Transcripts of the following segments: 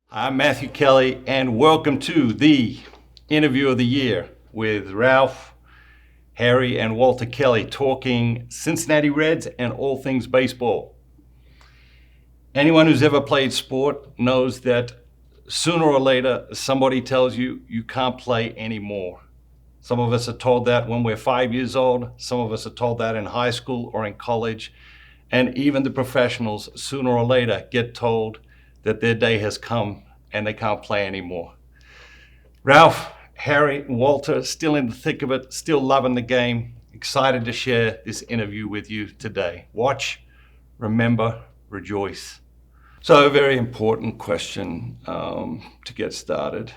I'm Matthew Kelly, and welcome to the interview of the year with Ralph, Harry, and Walter Kelly talking Cincinnati Reds and all things baseball. Anyone who's ever played sport knows that sooner or later somebody tells you you can't play anymore. Some of us are told that when we're 5 years old, some of us are told that in high school or in college, and even the professionals sooner or later get told that their day has come and they can't play anymore. Ralph, Harry, and Walter, still in the thick of it, still loving the game, excited to share this interview with you today. Watch, remember, rejoice. So a very important question to get started.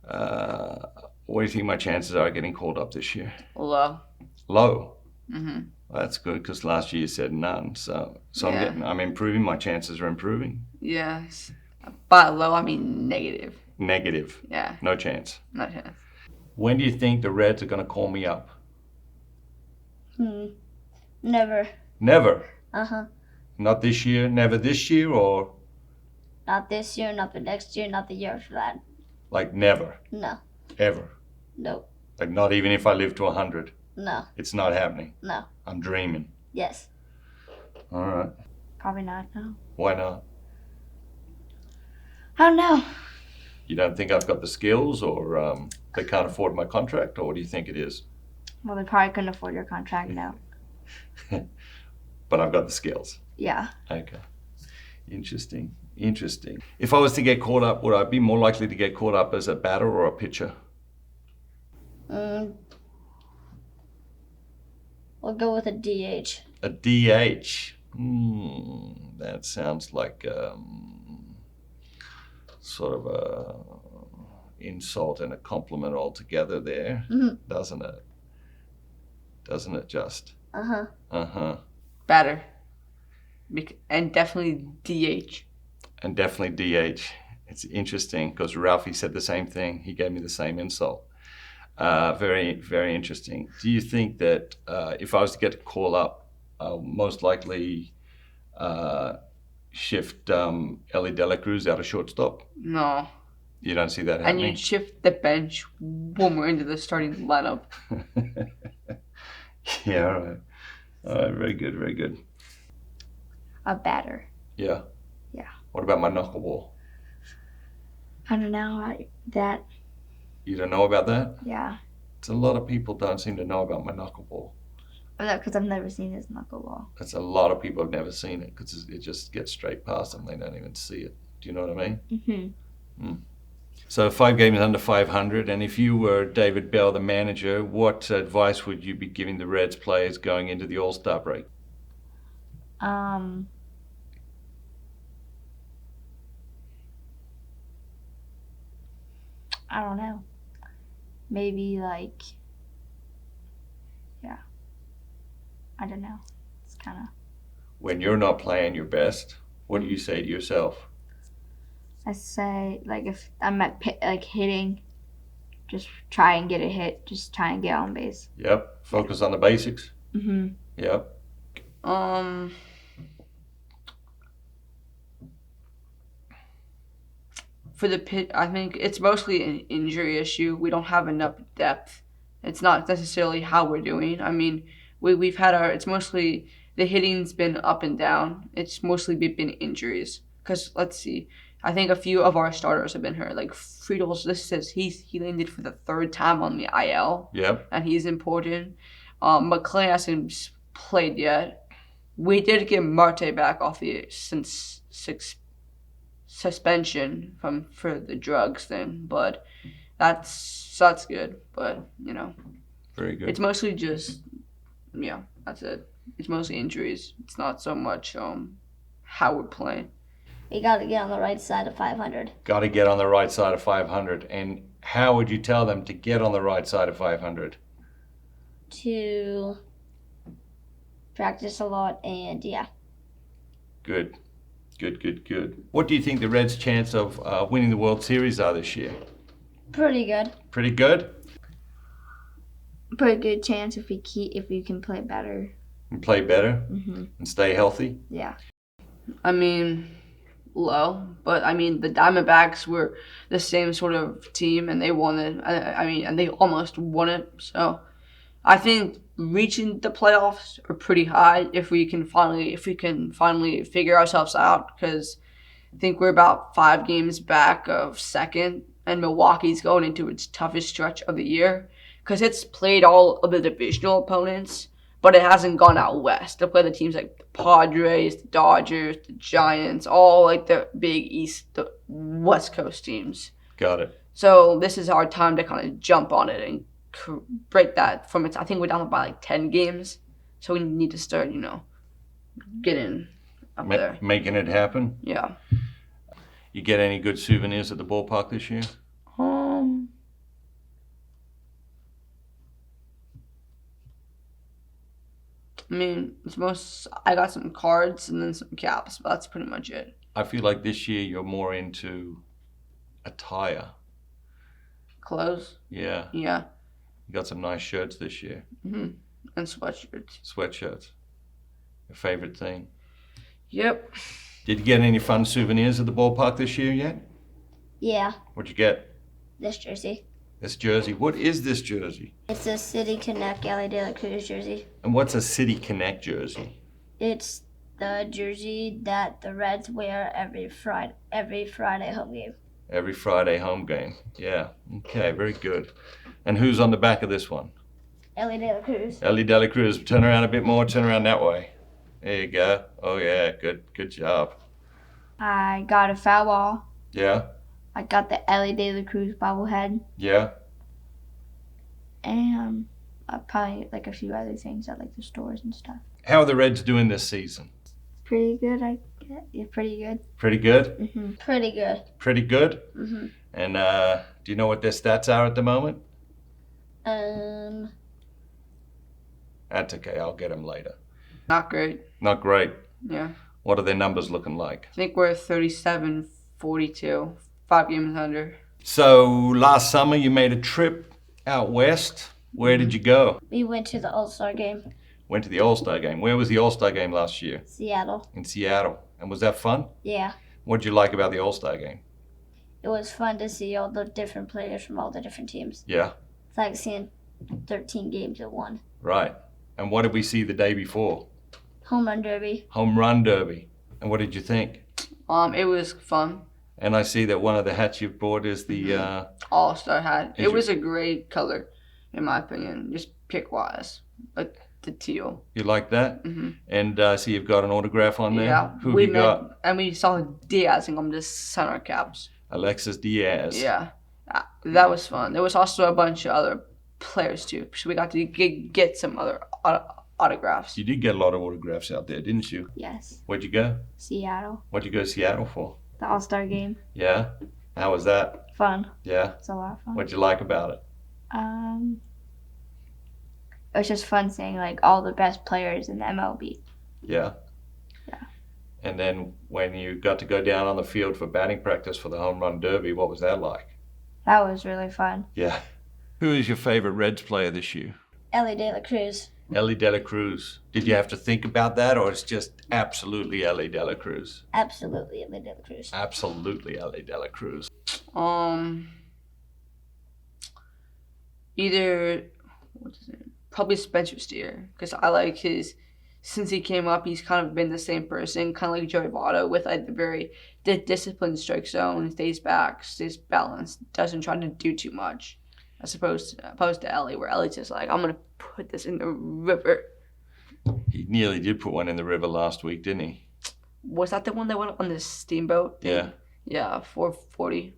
What do you think my chances are of getting called up this year? Low. Low? Mm-hmm. Well, that's good, because last year you said none. So Yeah. I'm improving. My chances are improving. Yes. By low, I mean negative. Negative. Yeah. No chance. No chance. When do you think the Reds are going to call me up? Never. Never. Uh-huh. Not this year? Never this year? Or Not this year, not the next year, not the year after that. like never? No. Ever? No. Like not even if I live to 100? No. It's not happening? No. I'm dreaming. Yes. All right. Probably not, no. Why not? I don't know. You don't think I've got the skills, or they can't afford my contract, or what do you think it is? Well, they probably couldn't afford your contract now. But I've got the skills. Yeah. Okay. Interesting. If I was to get caught up, would I be more likely to get caught up as a batter or a pitcher? We'll go with a DH. A DH. That sounds like sort of a insult and a compliment altogether there, doesn't it? Doesn't it just? Uh-huh. Uh-huh. Batter. And definitely DH. And definitely DH. It's interesting because Ralphie said the same thing. He gave me the same insult. Very, very interesting. Do you think that if I was to get a call up, I'll most likely shift Ellie De La Cruz out of shortstop? No. You don't see that And happening? you'd shift the bench when we're into the starting lineup. Yeah, all right. All right, very good. A batter. Yeah? Yeah. What about my knuckleball? I don't know. That, You don't know about that? yeah. It's a lot of people don't seem to know about my knuckleball. Because I've never seen his knuckleball. That's a lot of people have never seen it because it just gets straight past them. They don't even see it. Do you know what I mean? Mm-hmm. So 5 games under 500, and if you were David Bell, the manager, what advice would you be giving the Reds players going into the All-Star break? I don't know. Maybe I don't know. It's kind of. When you're not playing your best, what do you say to yourself? I say if I'm at hitting, just try and get a hit. Just try and get on base. Yep. Focus on the basics. Mm-hmm. Yep. For the pit, I think it's mostly an injury issue. We don't have enough depth. It's not necessarily how we're doing. I mean, we've had it's mostly, the hitting's been up and down. It's mostly been injuries. Because, let's see, I think a few of our starters have been hurt. Like Friedel's, this says he landed for the 3rd time on the IL. Yep. And he's important. McClay hasn't played yet. We did get Marte back off the suspension for the drugs thing, but that's good. But Very good. it's mostly just that's it. It's mostly injuries. It's not so much how we're playing. We got to get on the right side of 500. Got to get on the right side of 500. And how would you tell them to get on the right side of 500? To practice a lot and Good. What do you think the Reds' chance of winning the World Series are this year? pretty good. Pretty good? Pretty good chance if we can play better. And play better? Mm-hmm. And stay healthy? Yeah. I mean, low. But I mean, the Diamondbacks were the same sort of team, and they won it. I mean, and they almost won it. So I think reaching the playoffs are pretty high if we can finally figure ourselves out, because I think we're about 5 games back of second, and Milwaukee's going into its toughest stretch of the year because it's played all of the divisional opponents, but it hasn't gone out west to play the teams like the Padres, the Dodgers, the Giants, all like the big the West Coast teams. Got it. So this is our time to kind of jump on it and break that from its. I think we're down by like 10 games, so we need to start, getting up there, making it happen. Yeah. You get any good souvenirs at the ballpark this year? I mean, I got some cards and then some caps, but that's pretty much it. I feel like this year you're more into attire. Clothes? Yeah. Yeah. You got some nice shirts this year. And sweatshirts. Sweatshirts. Your favorite thing? Yep. Did you get any fun souvenirs at the ballpark this year yet? Yeah, What'd you get? this jersey. This jersey. What is this jersey? It's a City Connect LA De La Cruz jersey. And what's a City Connect jersey? It's the jersey that the Reds wear every Friday home game. Every Friday home game. Yeah. Okay, very good. And who's on the back of this one? LA De La Cruz. Ellie De La Cruz. Turn around a bit more. Turn around that way. There you go. Oh, yeah. Good job. I got a foul ball. Yeah? I got the LA De La Cruz bobblehead. Yeah? And probably like a few other things at like the stores and stuff. How are the Reds doing this season? Pretty good, I guess. Yeah, pretty good. Pretty good? Mm-hmm. Pretty good. Pretty good? Mm-hmm. And do you know what their stats are at the moment? That's okay. I'll get them later. Not great. Not great. Yeah. What are their numbers looking like? I think we're 37-42. 5 games under. So last summer you made a trip out west. Where did you go? We went to the All-Star game. Went to the All-Star game. Where was the All-Star game last year? Seattle. In Seattle. And was that fun? Yeah. What did you like about the All-Star game? It was fun to see all the different players from all the different teams. Yeah. It's like seeing 13 games at one. Right. And what did we see the day before? Home run derby. Home run derby. And what did you think? It was fun. And I see that one of the hats you've bought is the All-Star hat. Is It was a great color, in my opinion, just pick-wise. Like the teal. You like that? Mm-hmm. And I see you've got an autograph on there. Yeah. Who you got? And we saw Diaz and them just sign our caps. Alexis Diaz. Yeah. That was fun. There was also a bunch of other players, too. So we got to get some other autographs. You did get a lot of autographs out there, didn't you? Yes. Where'd you go? Seattle. What'd you go to Seattle for? The All-Star game. Yeah? How was that? Fun. Yeah? It's a lot of fun. What'd you like about it? It was just fun seeing like all the best players in the MLB. Yeah? Yeah. And then when you got to go down on the field for batting practice for the home run derby, what was that like? That was really fun. Yeah. Who is your favorite Reds player this year? LA De La Cruz. Ellie De La Cruz. Did you have to think about that, or it's just absolutely Ellie De La Cruz? Absolutely LA De La Cruz. Absolutely Ellie De La Cruz. Either probably Spencer Steer, because I like his. Since he came up, he's kind of been the same person, kind of like Joey Votto, with like the disciplined strike zone, stays back, stays balanced, doesn't try to do too much, as opposed to Ellie, where Ellie's just like, I'm gonna put this in the river. He nearly did put one in the river last week, didn't he? Was that the one that went on the steamboat thing? Yeah. Yeah, 440.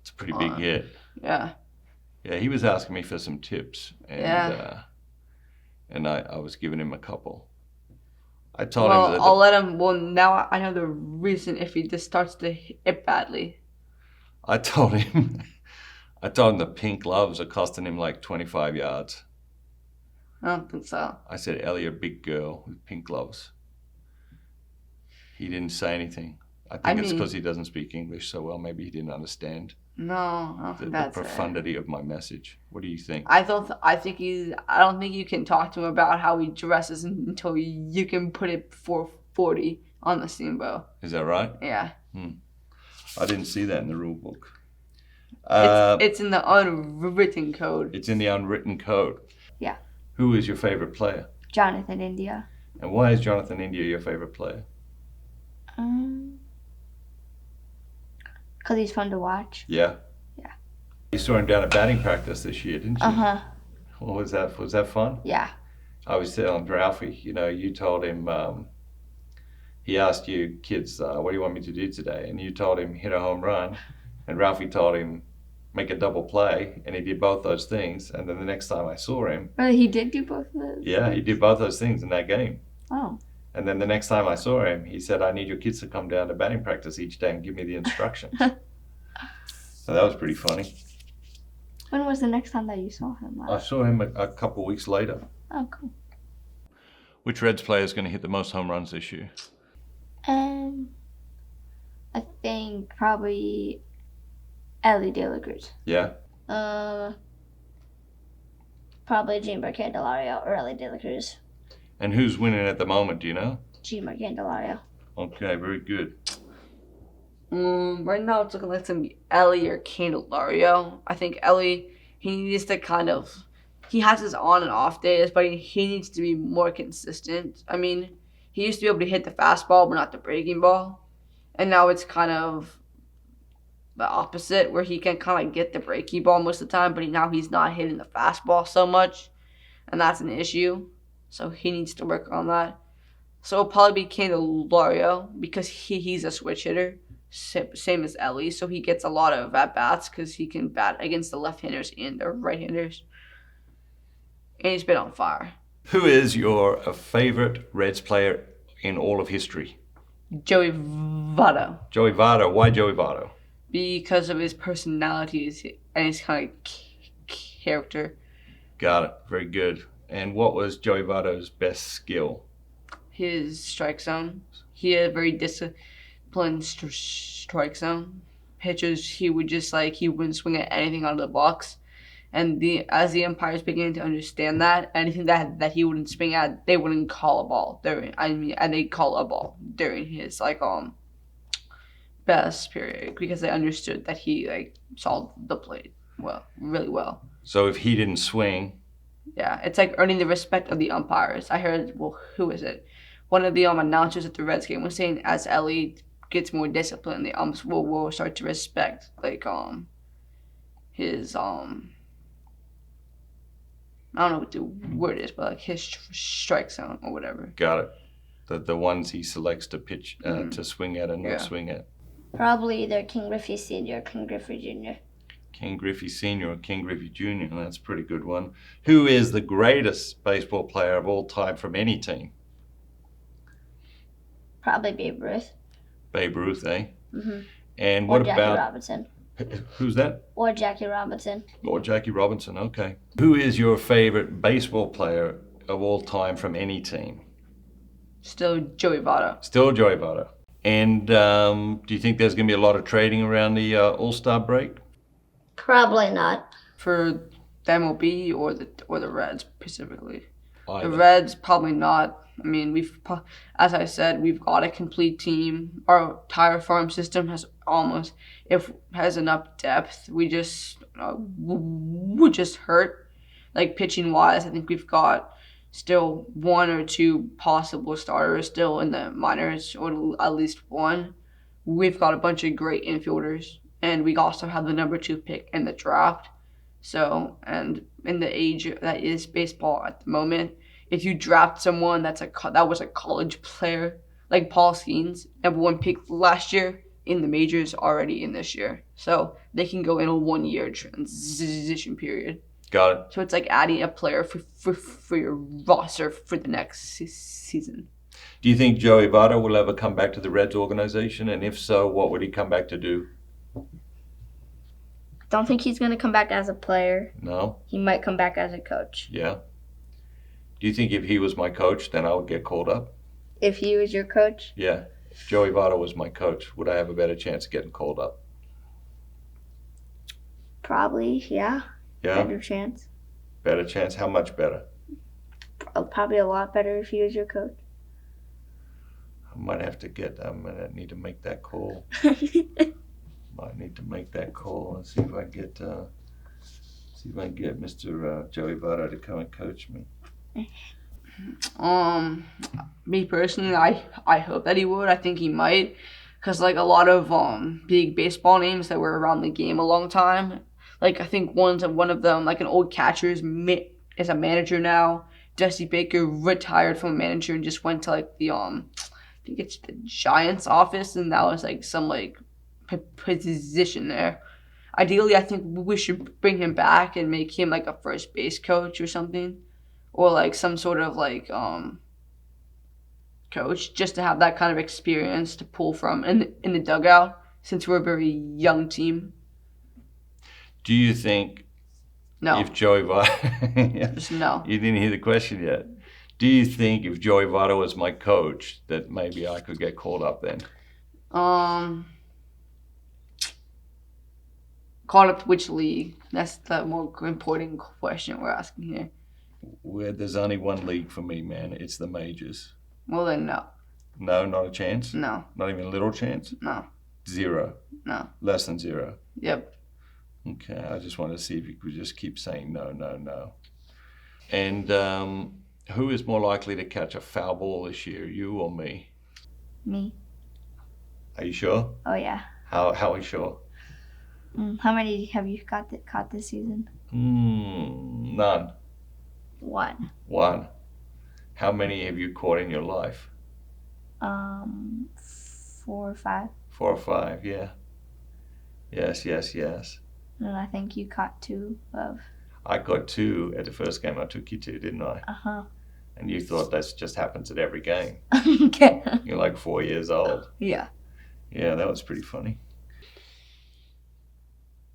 It's a pretty big hit. Yeah. Yeah, he was asking me for some tips, and Yeah. And I was giving him a couple. I told him Well, that I'll let him. Well, now I know the reason if he just starts to hit badly. I told him the pink gloves are costing him like 25 yards. I don't think so. I said, Ellie, a big girl with pink gloves. He didn't say anything. I think it's because he doesn't speak English so well. Maybe he didn't understand No, I don't think the that's profundity of my message. What do you think? I don't think you can talk to him about how he dresses until you can put it 440 on the Steamboat. Is that right? Yeah. I didn't see that in the rule book. It's in the unwritten code. It's in the unwritten code. Yeah. Who is your favorite player? Jonathan India. And why is Jonathan India your favorite player? Because he's fun to watch. Yeah. Yeah. You saw him down at batting practice this year, didn't you? Uh-huh. What was that? Was that fun? Yeah. I was telling Ralphie, you told him, he asked you kids, what do you want me to do today? And you told him hit a home run. And Ralphie told him make a double play. And he did both those things. And then the next time I saw him. Well, he did do both of those? Yeah, he did both those things in that game. Oh. And then the next time I saw him, he said, I need your kids to come down to batting practice each day and give me the instructions. So that was pretty funny. When was the next time that you saw him? I saw him a couple of weeks later. Oh, cool. Which Reds player is going to hit the most home runs this year? I think probably Ellie De La Cruz. Yeah? Probably Jeimer Candelario or Ellie De La Cruz. And who's winning at the moment, do you know? Jeimer Candelario. Okay, very good. Right now it's looking like it's going to be Ellie or Candelario. I think Ellie, he needs to he has his on and off days, but he needs to be more consistent. I mean, he used to be able to hit the fastball, but not the breaking ball. And now it's kind of the opposite, where he can kind of get the breaking ball most of the time, but now he's not hitting the fastball so much. And that's an issue. So he needs to work on that. So it'll probably be Candelario because he's a switch hitter, same as Ellie. So he gets a lot of at-bats because he can bat against the left-handers and the right-handers. And he's been on fire. Who is your favorite Reds player in all of history? Joey Votto. Joey Votto. Why Joey Votto? Because of his personality and his kind of character. Got it. Very good. And what was Joey Votto's best skill? His strike zone. He had a very disciplined strike zone. Pitchers, he wouldn't swing at anything out of the box. And as the umpires began to understand that, anything that he wouldn't swing at, they wouldn't call a ball and they'd call a ball during his best period because they understood that he saw the plate really well. So if he didn't swing, yeah, it's like earning the respect of the umpires. I heard, who is it? One of the announcers at the Reds game was saying as Ellie gets more disciplined, the umps will start to respect his I don't know what the word is, but his strike zone or whatever. Got it. The ones he selects to pitch to swing at and not swing at. Probably either King Griffey Sr. or King Griffey Jr. King Griffey Sr. or King Griffey Jr. That's a pretty good one. Who is the greatest baseball player of all time from any team? Probably Babe Ruth. Babe Ruth, eh? Mm-hmm. And what Jackie about Robinson? Who's that? Or Jackie Robinson. Or Jackie Robinson, okay. Who is your favorite baseball player of all time from any team? Still Joey Votto. Still Joey Votto. And do you think there's going to be a lot of trading around the All-Star break? Probably not. For the MLB or the Reds specifically? Either. The Reds, probably not. I mean, as I said, we've got a complete team. Our entire farm system has enough depth. We just hurt. Pitching wise, I think we've got still one or two possible starters still in the minors, or at least one. We've got a bunch of great infielders, and we also have the number 2 pick in the draft. So, and in the age that is baseball at the moment, if you draft someone that was a college player, like Paul Skeens, number 1 pick last year, in the majors already in this year. So they can go in a 1-year transition period. Got it. So it's like adding a player for your roster for the next season. Do you think Joey Votto will ever come back to the Reds organization? And if so, what would he come back to do? Don't think he's going to come back as a player. No? He might come back as a coach. Yeah. Do you think if he was my coach, then I would get called up? If he was your coach? Yeah. If Joey Votto was my coach, would I have a better chance of getting called up? Probably, yeah. Yeah? Better chance. Better chance? How much better? Probably a lot better if he was your coach. I might need to make that call. Might need to make that call and see if I get Mr. Joey Votto to come and coach me. Me personally, I hope that he would. I think he might, because like a lot of big baseball names that were around the game a long time. Like I think one of them, like an old catcher, is a manager now. Jesse Baker retired from a manager and just went to like the I think it's the Giants office, and that was like some like position there. Ideally, I think we should bring him back and make him like a first base coach or something, or like some sort of like coach, just to have that kind of experience to pull from in the dugout, since we're a very young team. Do you think No. if Joey Votto... Just no. You didn't hear the question yet. Do you think if Joey Votto was my coach that maybe I could get called up then? Called up to which league? That's the more important question we're asking here. Where there's only one league for me, man. It's the majors. Well then, no. No, not a chance? No. Not even a little chance? No. 0? No. Less than 0? Yep. Okay, I just wanted to see if you could just keep saying no, no, no. And who is more likely to catch a foul ball this year, you or me? Me. Are you sure? Oh yeah. How are you sure? How many have you caught this season? None. One. How many have you caught in your life? 4 or 5. 4 or 5, yeah. Yes. And I think you caught 2 of. I caught 2 at the first game I took you to, didn't I? Uh-huh. And you thought that just happens at every game. Okay. You're like 4 years old. Yeah. Yeah, that was pretty funny.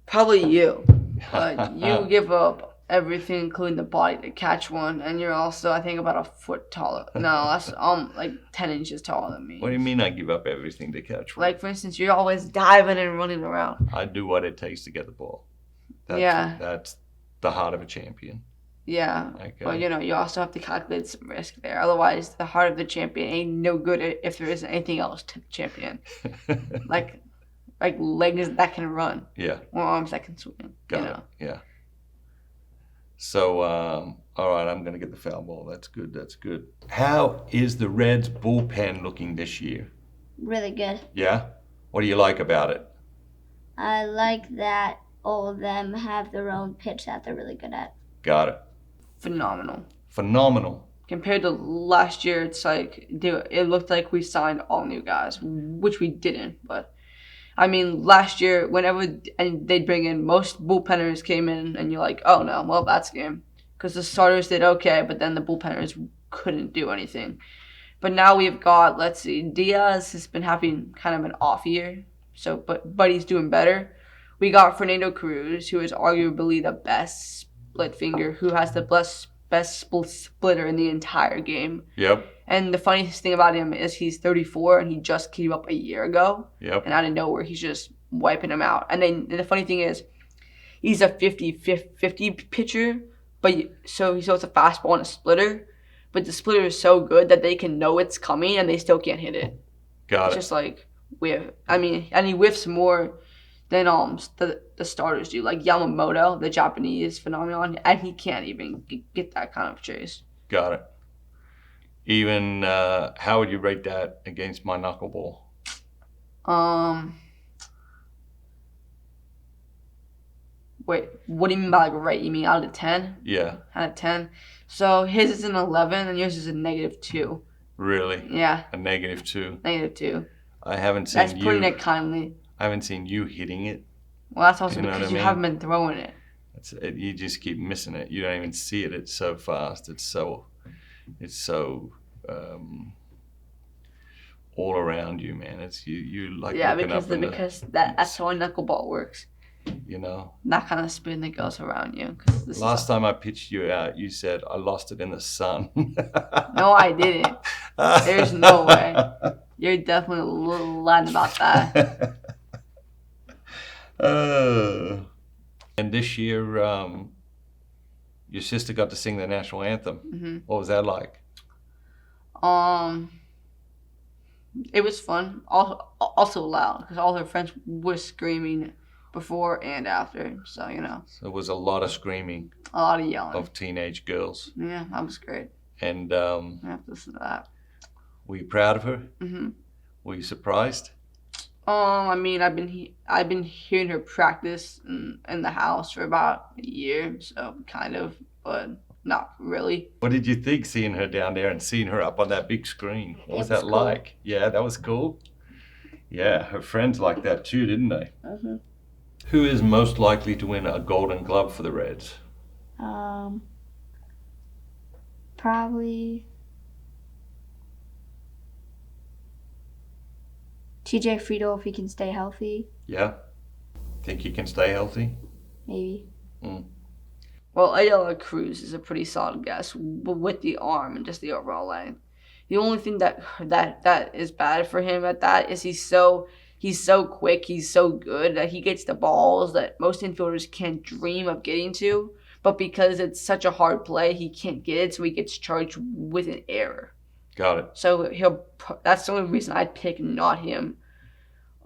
Probably you. But you give up everything, including the body, to catch one, and you're also, I think, about a foot taller. No, that's like 10 inches taller than me. What do you mean I give up everything to catch one? Like, for instance, you're always diving and running around. I do what it takes to get the ball. That's the heart of a champion. Yeah. Okay. But, you also have to calculate some risk there. Otherwise, the heart of the champion ain't no good if there isn't anything else to the champion. like legs that can run. Yeah. Or arms that can swing. Got it. Yeah. So, all right, I'm going to get the foul ball. That's good. How is the Reds bullpen looking this year? Really good. Yeah? What do you like about it? I like that all of them have their own pitch that they're really good at. Got it. Phenomenal. Compared to last year, it's like it looked like we signed all new guys, which we didn't. But I mean, last year, whenever they'd bring in, most bullpenners came in, and you're like, oh no, well that's game, because the starters did okay, but then the bullpenners couldn't do anything. But now we've got, let's see, Diaz has been having kind of an off year, but he's doing better. We got Fernando Cruz, who is arguably the best split finger, who has the best splitter in the entire game. Yep. And the funniest thing about him is he's 34 and he just came up a year ago. Yep. And out of nowhere, he's just wiping him out. And then the funny thing is, he's a 50-50 pitcher, so it's a fastball and a splitter. But the splitter is so good that they can know it's coming and they still can't hit it. Got it. Just like whiff. I mean, and he whiffs more than the starters do. Like Yamamoto, the Japanese phenomenon, and he can't even get that kind of chase. Got it. Even, how would you rate that against my knuckleball? Wait, what do you mean by rate? You mean out of 10? Yeah. Out of 10. So his is an 11 and yours is a -2. Really? Yeah. A -2. -2. I haven't seen That's putting it kindly. I haven't seen you hitting it. Well, that's also You know because what I you mean? haven't been throwing it. You just keep missing it. You don't even see it. It's so fast. It's so all around you, man. It's you like looking up in because that's how a knuckleball works. You know. That kind of spin that goes around you. Last time I pitched you out, you said I lost it in the sun. No, I didn't. There's no way. You're definitely lying about that. And this year, your sister got to sing the national anthem. Mm-hmm. What was that like? It was fun. Also loud because all her friends were screaming before and after. So So there was a lot of screaming a lot of yelling. of teenage girls. Yeah, that was great. And I have to listen to that. were you proud of her? Mhm. Were you surprised? I mean, I've been hearing her practice in the house for about a year, so kind of, but not really. What did you think seeing her down there and seeing her up on that big screen? What was It was that cool. like? Yeah, that was cool. Yeah, her friends liked that too, didn't they? Mhm. Who is most likely to win a Golden Glove for the Reds? Probably TJ Friedel if he can stay healthy, Yeah? Think he can stay healthy? maybe. Well, Ayala Cruz is a pretty solid guess with the arm and just the overall length. The only thing that is bad for him at that is he's so quick, he's so good that he gets the balls that most infielders can't dream of getting to, but because it's such a hard play, he can't get it, so he gets charged with an error. Got it. So that's the only reason I'd pick not him.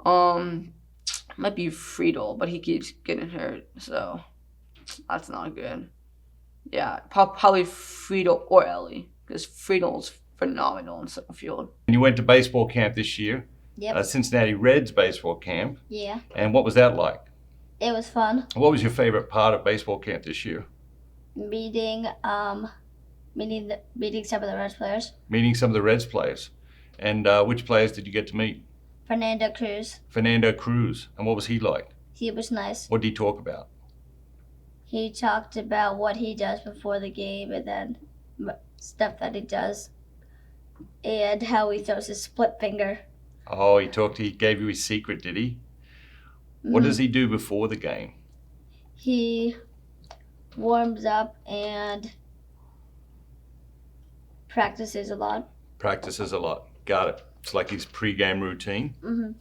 Might be Friedel, but he keeps getting hurt, so that's not good. Yeah, probably Friedel or Ellie, because Friedel's phenomenal in center field. And you went to baseball camp this year, Yep. Cincinnati Reds baseball camp. Yeah. And what was that like? It was fun. What was your favorite part of baseball camp this year? Meeting some of the Reds players. Meeting some of the Reds players. And which players did you get to meet? Fernando Cruz. Fernando Cruz. And what was he like? He was nice. What did he talk about? He talked about what he does before the game and then stuff that he does and how he throws his split finger. Oh, he gave you his secret, did he? What does he do before the game? He warms up and practices a lot. Practices a lot. Got it. It's like his pre-game routine. Mm-hmm.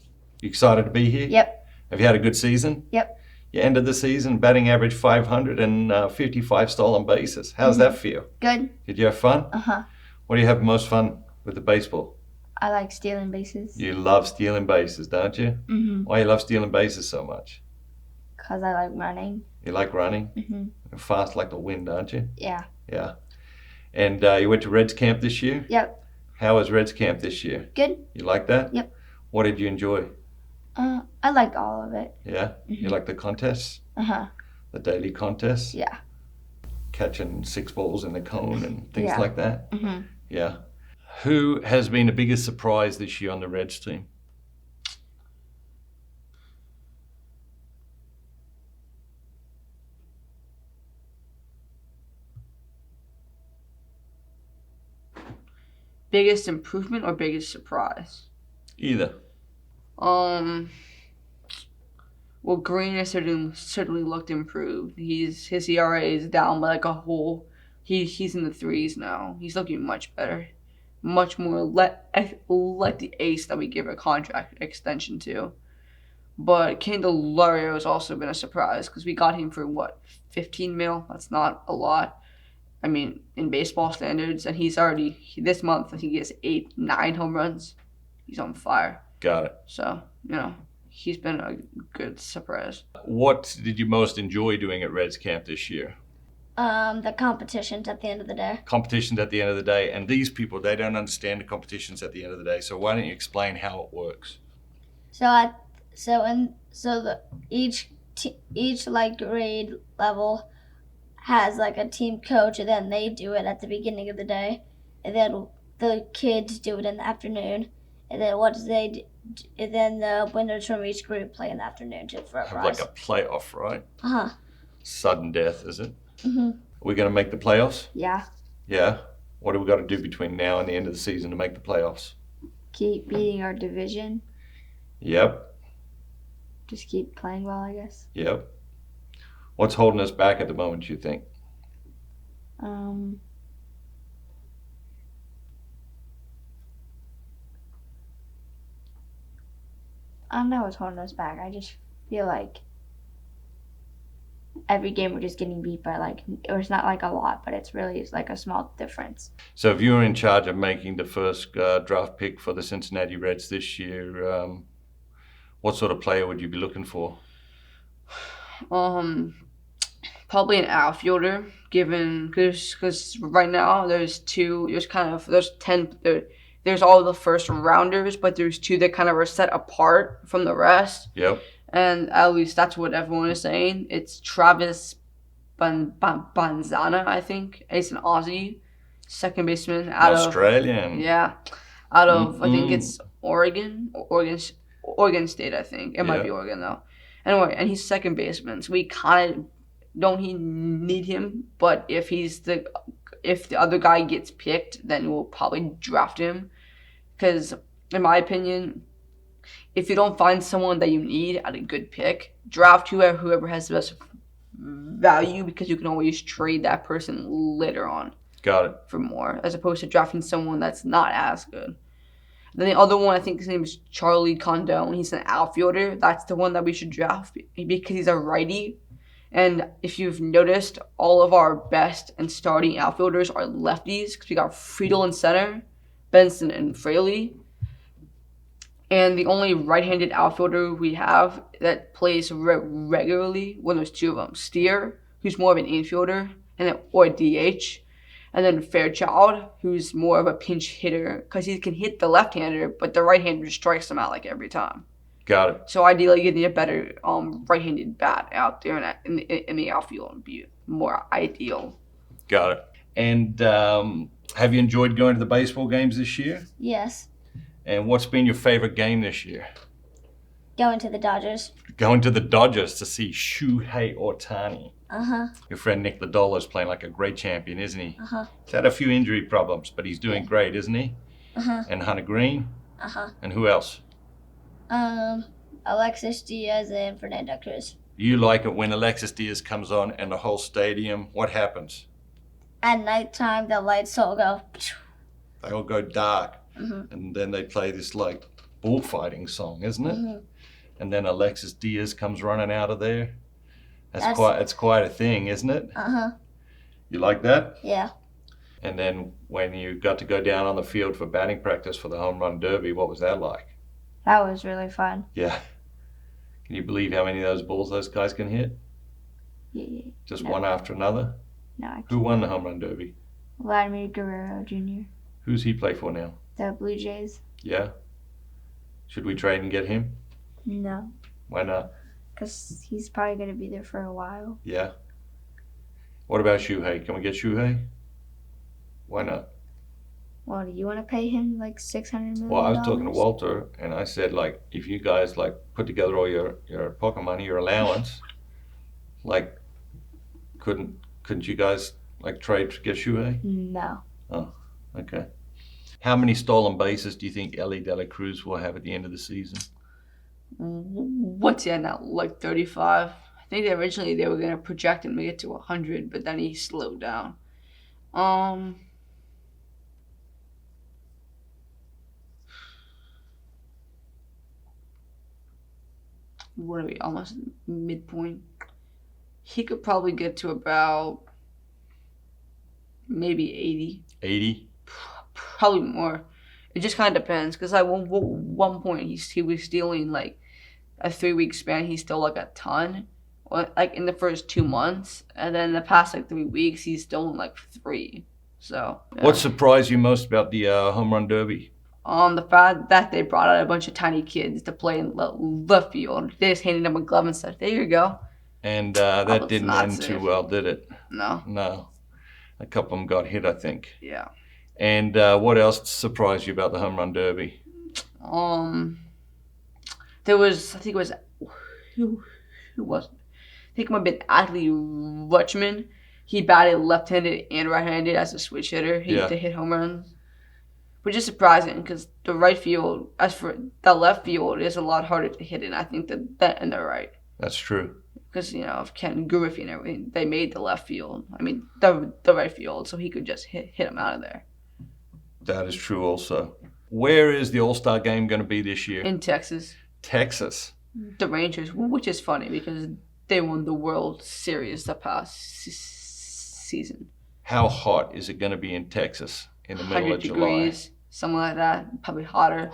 You excited to be here? Yep. Have you had a good season? Yep. You ended the season batting average 500 and 55 stolen bases. How's that feel? Good. Did you have fun? Uh-huh. What do you have most fun with the baseball? I like stealing bases. You love stealing bases, don't you? Mm-hmm. Why you love stealing bases so much? Because I like running. You like running? Mm-hmm. You're fast like the wind, aren't you? Yeah. Yeah. And you went to Reds camp this year? Yep. How was Reds camp this year? Good. You like that? Yep. What did you enjoy? I liked all of it. Yeah? You like the contests? Uh-huh. The daily contests? Yeah. Catching 6 balls in the cone and things Yeah. like that? Mm-hmm. Yeah. Who has been the biggest surprise this year on the Reds team? Biggest improvement or biggest surprise? Either. Well, Green has certainly looked improved. His ERA is down by like a whole. He's in the threes now. He's looking much better, much more let the ace that we give a contract extension to. But Candelario has also been a surprise because we got him for what, 15 mil? That's not a lot. I mean, in baseball standards, and he's already this month. I think he has 8-9 home runs. He's on fire. Got it. So he's been a good surprise. What did you most enjoy doing at Reds camp this year? The competitions at the end of the day. Competitions at the end of the day. And these people, they don't understand the competitions at the end of the day. So why don't you explain how it works? Each like grade level has like a team coach, and then they do it at the beginning of the day, and then the kids do it in the afternoon, and then then the winners from each group play in the afternoon for a Have prize. like a playoff, right? Uh-huh. Sudden death, is it? Mm-hmm. Are we going to make the playoffs? Yeah. Yeah. What do we got to do between now and the end of the season to make the playoffs? Keep beating our division. Yep. Just keep playing well, I guess. Yep. What's holding us back at the moment, do you think? I don't know what's holding us back. I just feel like every game we're just getting beat by or it's not like a lot, but it's like a small difference. So if you were in charge of making the first draft pick for the Cincinnati Reds this year, what sort of player would you be looking for? Probably an outfielder, because right now there's 10, there's all the first rounders, but there's 2 that kind of are set apart from the rest. Yep. And at least that's what everyone is saying. It's Travis Banzana, I think. He's an Aussie second baseman Australian. Out of I think it's Oregon State. I think it might be Oregon though. Anyway, and he's second baseman, so we kind of don't need him. But if the other guy gets picked, then we'll probably draft him. Because in my opinion, if you don't find someone that you need at a good pick, draft whoever has the best value, because you can always trade that person later on. Got it. For more, as opposed to drafting someone that's not as good. Then the other one, I think his name is Charlie Condon. He's an outfielder. That's the one that we should draft because he's a righty. And if you've noticed, all of our best and starting outfielders are lefties, because we got Friedel in center, Benson and Fraley. And the only right-handed outfielder we have that plays regularly, well, there's 2 of them. Steer, who's more of an infielder, or DH. And then Fairchild, who's more of a pinch hitter, because he can hit the left-hander, but the right-hander strikes him out like every time. Got it. So ideally, getting a better right-handed bat out there in the outfield would be more ideal. Got it. And have you enjoyed going to the baseball games this year? Yes. And what's been your favorite game this year? Going to the Dodgers. Going to the Dodgers to see Shohei Ohtani. Uh-huh. Your friend Nick Lodolo is playing like a great champion, isn't he? Uh-huh. He's had a few injury problems, but he's doing great, isn't he? Uh-huh. And Hunter Green? Uh-huh. And who else? Alexis Diaz and Fernando Cruz. You like it when Alexis Diaz comes on and the whole stadium, what happens? At nighttime, the lights all go. They all go dark. Mm-hmm. And then they play this like bullfighting song, isn't it? Mm-hmm. And then Alexis Diaz comes running out of there. It's quite a thing, isn't it? Uh-huh. You like that? Yeah. And then when you got to go down on the field for batting practice for the home run derby, what was that like? That was really fun. Yeah. Can you believe how many of those balls those guys can hit? Yeah. Just one after another? No, I can't. Who won the home run derby? Vladimir Guerrero Jr. Who's he play for now? The Blue Jays. Yeah? Should we trade and get him? No. Why not? Because he's probably going to be there for a while. Yeah. What about Shohei? Can we get Shohei? Why not? Well, do you want to pay him like $600 million? Well, I was talking to Walter, and I said, like, if you guys, like, put together all your pocket money, your allowance, like, couldn't you guys, like, trade to get Shohei? No. Oh, okay. How many stolen bases do you think Ellie De La Cruz will have at the end of the season? What's he at now? Like 35? I think originally they were going to project him to get to 100, but then he slowed down. What are we, almost midpoint? He could probably get to about maybe 80. 80? Probably more. It just kind of depends, because at one point he was stealing like a 3-week span. He stole like a ton, like in the first 2 months, and then the past like 3 weeks he's stolen like 3. So. Yeah. What surprised you most about the home run derby? The fact that they brought out a bunch of tiny kids to play in left field. They just handed them a glove and said, "There you go." And that didn't end too well, did it? No. No. A couple of them got hit, I think. Yeah. And what else surprised you about the home run derby? There was, I think it was, who was it? I think it might have been Adley Rutschman. He batted left-handed and right-handed as a switch hitter. He to hit home runs. Which is surprising, because the right field, as for the left field, is a lot harder to hit in, I think, than the right. That's true. Because, you know, of Ken Griffey and everything, they made the left field. I mean, the right field, so he could just hit him out of there. That is true also. Where is the All-Star game going to be this year? In Texas. Texas. The Rangers, which is funny, because they won the World Series the past season. How hot is it going to be in Texas in the middle 100 of July? degrees, something like that. Probably hotter.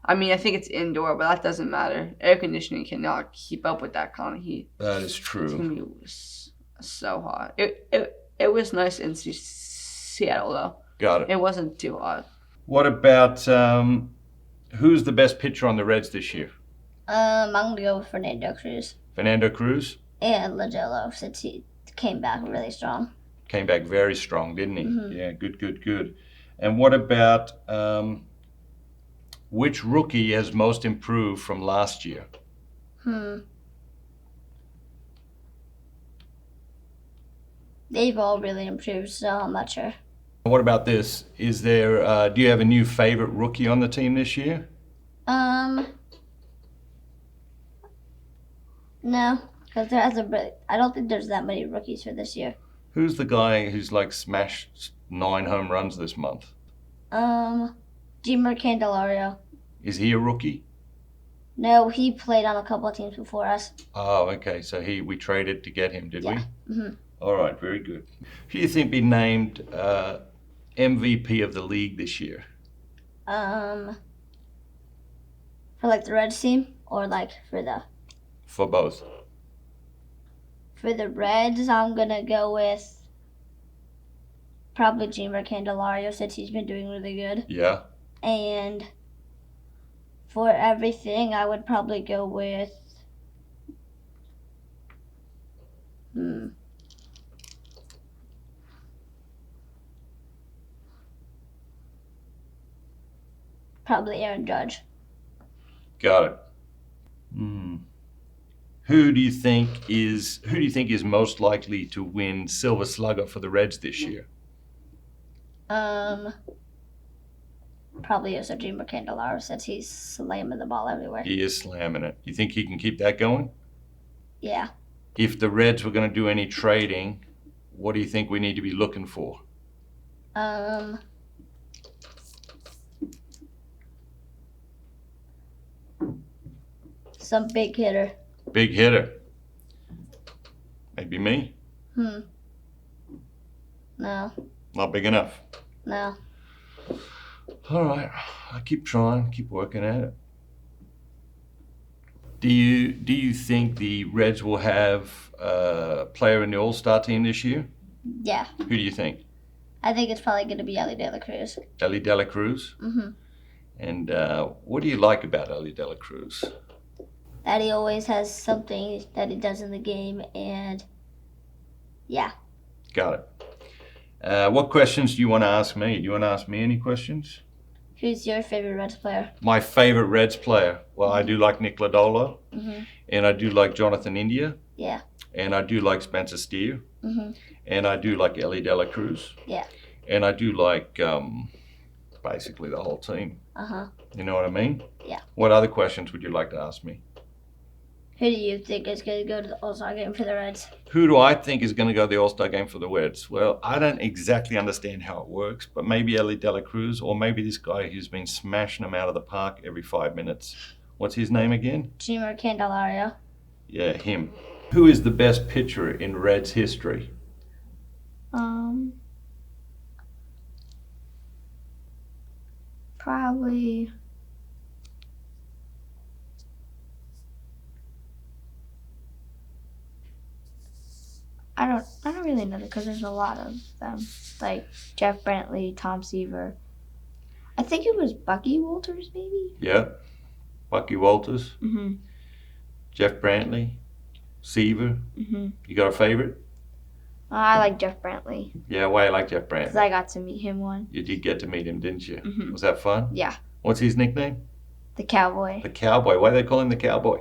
I mean, I think it's indoor, but that doesn't matter. Air conditioning cannot keep up with that kind of heat. That is It's true. gonna be so hot. It was nice in Seattle though. Got it. It wasn't too hot. What about who's the best pitcher on the Reds this year? I'm gonna go with Fernando Cruz Fernando Cruz and Lodolo since he came back really strong. came back very strong, didn't he? Mhm. Yeah, good. And what about which rookie has most improved from last year? They've all really improved, so I'm not sure. What about this? Is there? Do you have a new favorite rookie on the team this year? No, because there hasn't really. I don't think there's that many rookies for this year. Who's the guy who's like smashed 9 home runs this month? Jimmer Candelario. Is he a rookie? No, he played on a couple of teams before us. Oh, okay. So we traded to get him, did we? Mm-hmm. All right, very good. Who do you think be named MVP of the league this year? For like the Reds team or like For both. for the Reds, I'm gonna go with probably Jimmer Candelario since he's been doing really good. Yeah. And for everything, I would probably go with probably Aaron Judge. Got it. Who do you think is most likely to win Silver Slugger for the Reds this year? Probably also Jimmer Candelario since he's slamming the ball everywhere. He is slamming it. You think he can keep that going? Yeah. If the Reds were going to do any trading, what do you think we need to be looking for? Some big hitter. Big hitter. Maybe me. No. Not big enough. No. All right. I'll keep trying, keep working at it. Do you think the Reds will have a player in the All-Star team this year? Yeah. Who do you think? I think it's probably going to be Ellie De La Cruz. Ellie De La Cruz? Mm-hmm. And what do you like about Ellie De La Cruz? That he always has something that he does in the game, and yeah. Got it. What questions do you want to ask me? Do you want to ask me any questions? Who's your favorite Reds player? My favorite Reds player? Well, I do like Nick Lodolo, Mm-hmm. and I do like Jonathan India, Yeah. and I do like Spencer Steer, Mm-hmm. and I do like Ellie De La Cruz. Yeah. And I do like basically the whole team. Uh-huh. You know what I mean? Yeah. What other questions would you like to ask me? Who do you think is going to go to the All-Star game for the Reds? Who do I think is going to go to the All-Star game for the Reds? Well, I don't exactly understand how it works, but maybe Ellie De La Cruz, or maybe this guy who's been smashing them out of the park every 5 minutes. What's his name again? Jimmer Candelario. Yeah, him. Who is the best pitcher in Reds history? Probably. I don't really know because there's a lot of them, like Jeff Brantley, Tom Seaver. I think it was Bucky Walters, maybe. Yeah. Bucky Walters, Mm-hmm. Jeff Brantley, Seaver. Mm-hmm. You got a favorite? I like Jeff Brantley Yeah, why you like Jeff because Brantley? I got to meet him one. You did get to meet him, didn't you? Mhm. Was that fun? Yeah, What's his nickname? the Cowboy. The Cowboy. Why do they call him the Cowboy?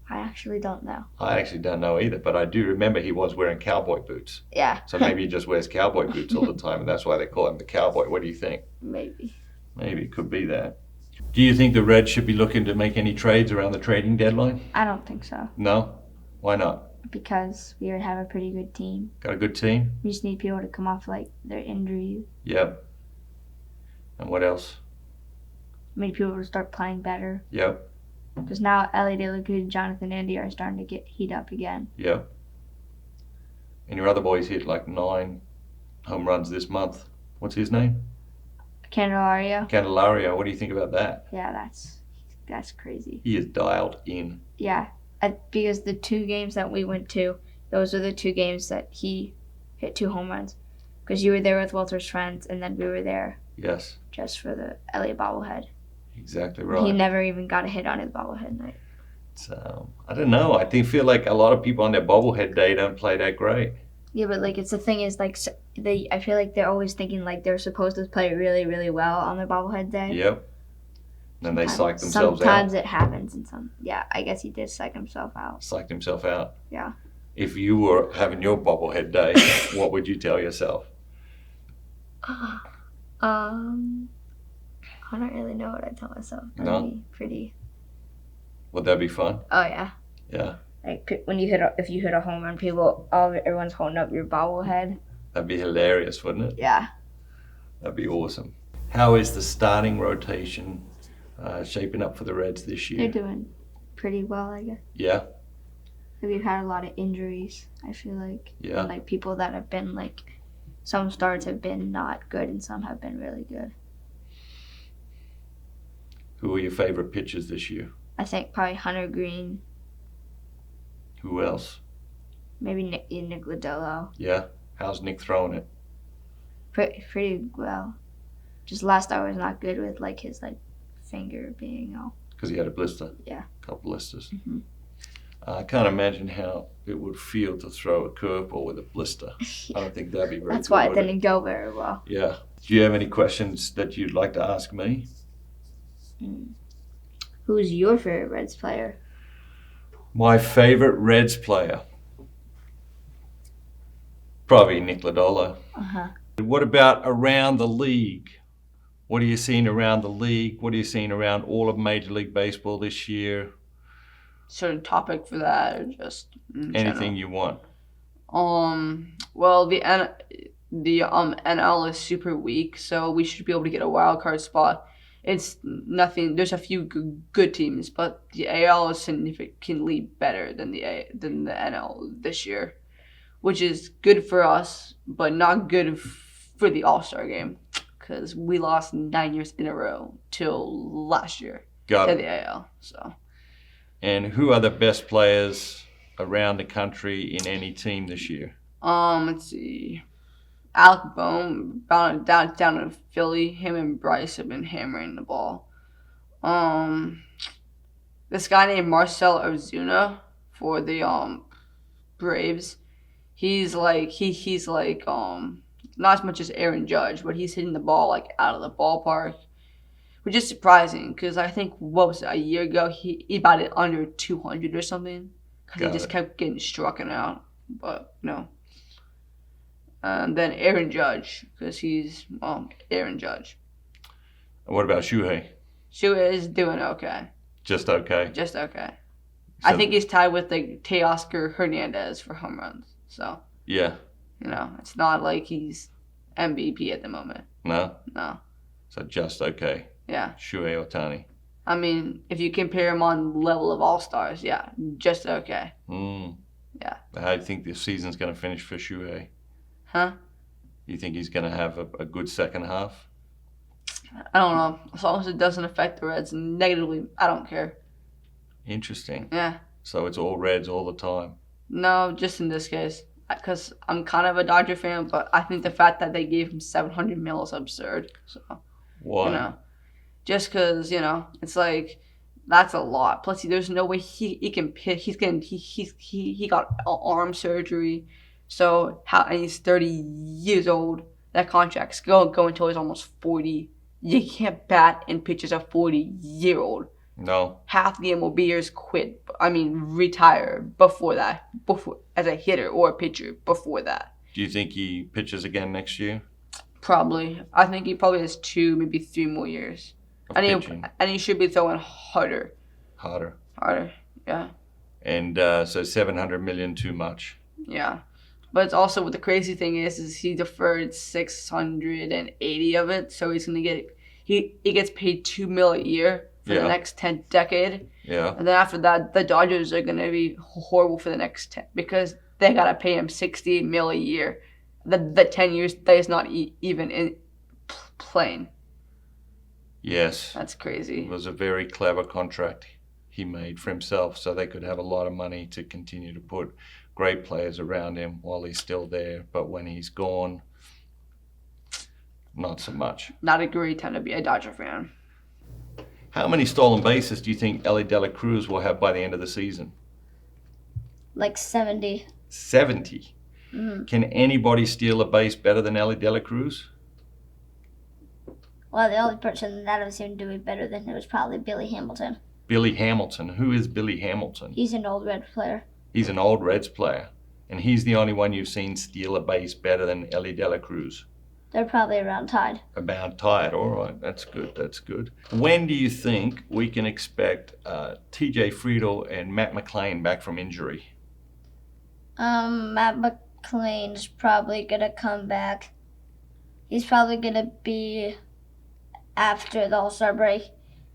I actually don't know. I actually don't know either, but I do remember he was wearing cowboy boots. Yeah, So maybe he just wears cowboy boots all the time, and that's why they call him the Cowboy. What do you think? maybe. Maybe it could be that. Do you think the Reds should be looking to make any trades around the trading deadline? I don't think so No? Why not? because we already have a pretty good team. Got a good team? We just need people to come off like their injuries. Yep. And what else? We need people to start playing better. Yep. Because now Ellie De La Cruz and Jonathan Andy are starting to get heat up again. Yeah. And your other boys hit like 9 home runs this month. What's his name? Candelario. What do you think about that? Yeah, that's crazy. He is dialed in. Yeah, because the 2 games that we went to, those are the 2 games that he hit 2 home runs. Because you were there with Walter's friends, and then we were there. Yes. Just for the Elliot bobblehead. Exactly right. He never even got a hit on his bobblehead night. So, I don't know. I feel like a lot of people on their bobblehead day don't play that great. Yeah, but like it's the thing is like I feel like they're always thinking like they're supposed to play really, really well on their bobblehead day. Yep. Then they psych themselves sometimes out. it happens, and I guess he did psych himself out. Psyched himself out. Yeah. If you were having your bobblehead day, what would you tell yourself? I don't really know what I tell myself. No? Be pretty. Would that be fun? Oh yeah. Yeah. Like when if you hit a home run, everyone's holding up your bobblehead. That'd be hilarious, wouldn't it? Yeah. That'd be awesome. How is the starting rotation shaping up for the Reds this year? They're doing pretty well, I guess. Yeah. We've had a lot of injuries, I feel like. Yeah. And, like people that have been like, some starts have been not good and some have been really good. Who are your favorite pitchers this year? I think probably Hunter Green. Who else? Maybe Nick Lodolo. Yeah. How's Nick throwing it? Pretty well. Just last hour was not good with like his like finger being all. Because he had a blister. Yeah. A couple blisters. Mm-hmm. I can't imagine how it would feel to throw a curveball with a blister. I don't think that'd be very That's good, why it would didn't go very well. Yeah. Do you have any questions that you'd like to ask me? Who's your favorite Reds player? My favorite Reds player? Probably Nick Lodolo. Uh-huh. What about around the league? What are you seeing around the league? What are you seeing around all of Major League Baseball this year? Certain topic for that, or just anything you want? Well, the NL is super weak, so we should be able to get a wild card spot. It's nothing. There's a few good teams, but the AL is significantly better than the NL this year, which is good for us, but not good for the All-Star game, because we lost 9 years in a row till last year to the AL. So. And who are the best players around the country in any team this year? Let's see. Alec Bohm, down in Philly, him and Bryce have been hammering the ball. This guy named Marcell Ozuna for the Braves. He's like not as much as Aaron Judge, but he's hitting the ball like out of the ballpark, which is surprising because I think a year ago he batted under 200 or something because he just kept getting struck out. But no. And then Aaron Judge, because he's Aaron Judge. And what about Shuhei? Shuhei is doing okay. Just okay? Just okay. So, I think he's tied with like Teoscar Hernandez for home runs. So yeah, it's not like he's MVP at the moment. No? No. So just okay. Yeah. Shuhei Ohtani. I mean, if you compare him on level of all-stars, yeah, just okay. Yeah. How do you think this season's going to finish for Shuhei? Huh? You think he's going to have a good second half? I don't know. As long as it doesn't affect the Reds negatively, I don't care. Interesting. Yeah. So it's all Reds all the time? No, just in this case. Because I'm kind of a Dodger fan, but I think the fact that they gave him $700 million is absurd. So, why? Just because, it's like, that's a lot. Plus, there's no way he can pitch. He got arm surgery. So, and he's 30 years old. That contract's go until he's almost 40. You can't bat and pitch as a 40-year-old. No. Half the MLBers retire before that, as a hitter or a pitcher before that. Do you think he pitches again next year? Probably. I think he probably has 2, maybe 3 more years. And he should be throwing harder. Harder, yeah. And so $700 million too much. Yeah. But it's also, what the crazy thing is he deferred 680 of it, so he's gonna get he gets paid $2 million a year for Yeah. the next 10 decade. Yeah. And then after that, the Dodgers are going to be horrible for the next 10 because they got to pay him $60 million a year. The 10 years that is not even in playing. Yes. That's crazy. It was a very clever contract he made for himself, so they could have a lot of money to continue to put great players around him while he's still there. But when he's gone, not so much. Not a great time to be a Dodger fan. How many stolen bases do you think Ellie De La Cruz will have by the end of the season? Like 70. 70. Mm-hmm. Can anybody steal a base better than Ellie De La Cruz? Well, the only person that I've seen do it better than him was probably Billy Hamilton. Billy Hamilton. Who is Billy Hamilton? He's an old Red player. He's an old Reds player. And he's the only one you've seen steal a base better than Ellie De La Cruz. They're probably around tied. About tied. All right. That's good. That's good. When do you think we can expect TJ Friedel and Matt McLean back from injury? Matt McLean's probably going to come back. He's probably going to be after the All-Star break.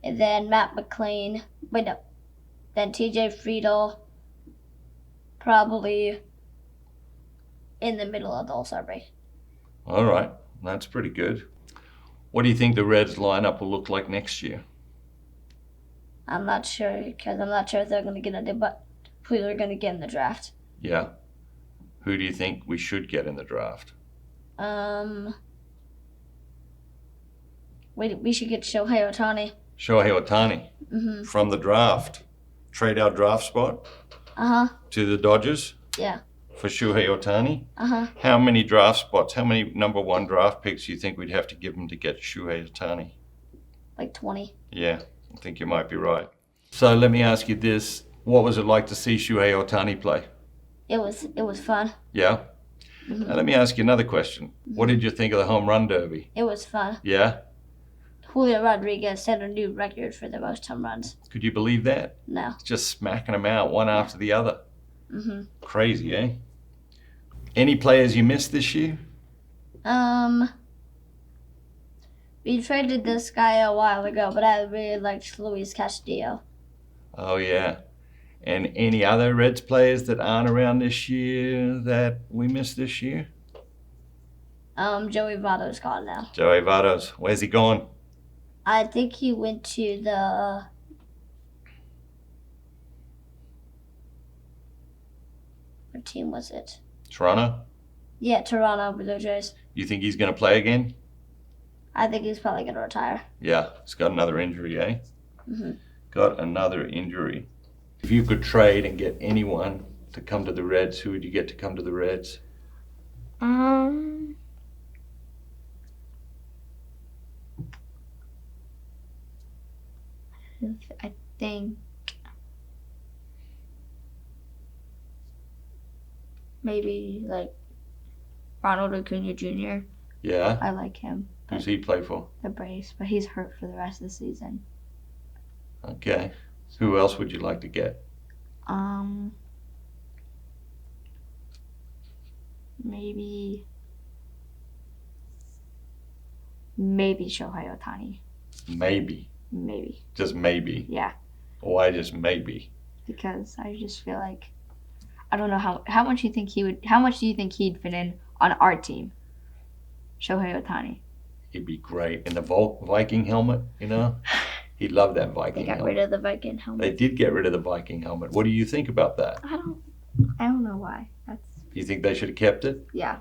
And then Matt McLean, then TJ Friedel, probably in the middle of the All-Star break. All right. That's pretty good. What do you think the Reds lineup will look like next year? I'm not sure, because I'm not sure if they're going to get who they're going to get in the draft. Yeah. Who do you think we should get in the draft? We should get Shohei Ohtani. Shohei Ohtani from the draft. Trade our draft spot to the Dodgers Yeah. for Shohei Ohtani. Uh-huh. How many draft spots, how many number one draft picks do you think we'd have to give them to get Shohei Ohtani? Like 20. Yeah, I think you might be right. So let me ask you this. What was it like to see Shohei Ohtani play? It was fun. Yeah? Now let me ask you another question. What did you think of the home run derby? It was fun. Yeah? Julio Rodriguez set a new record for the most home runs. Could you believe that? No. Just smacking them out one after the other. Crazy, eh? Any players you missed this year? We traded this guy a while ago, but I really liked Luis Castillo. Oh, yeah. And any other Reds players that aren't around this year that we missed this year? Joey Votto's gone now. Joey Votto's. Where's he gone? I think he went to the... What team was it? Toronto? Yeah, Toronto Blue Jays. You think he's going to play again? I think he's probably going to retire. Yeah, he's got another injury, eh? Got another injury. If you could trade and get anyone to come to the Reds, who would you get to come to the Reds? I think maybe like Ronald Acuna Jr. Yeah? I like him. Who's he play for? The Braves, but he's hurt for the rest of the season. Okay. Who else would you like to get? Maybe Shohei Ohtani. Maybe. Maybe. Just maybe. Yeah. Why just maybe? Because I just feel like I don't know how much do you think he'd fit in on our team? Shohei Ohtani. He'd be great in the Viking helmet, you know? He'd love that Viking They got helmet. rid of the Viking helmet. They did get rid of the Viking helmet. What do you think about that? I don't know why. You think they should have kept it? Yeah.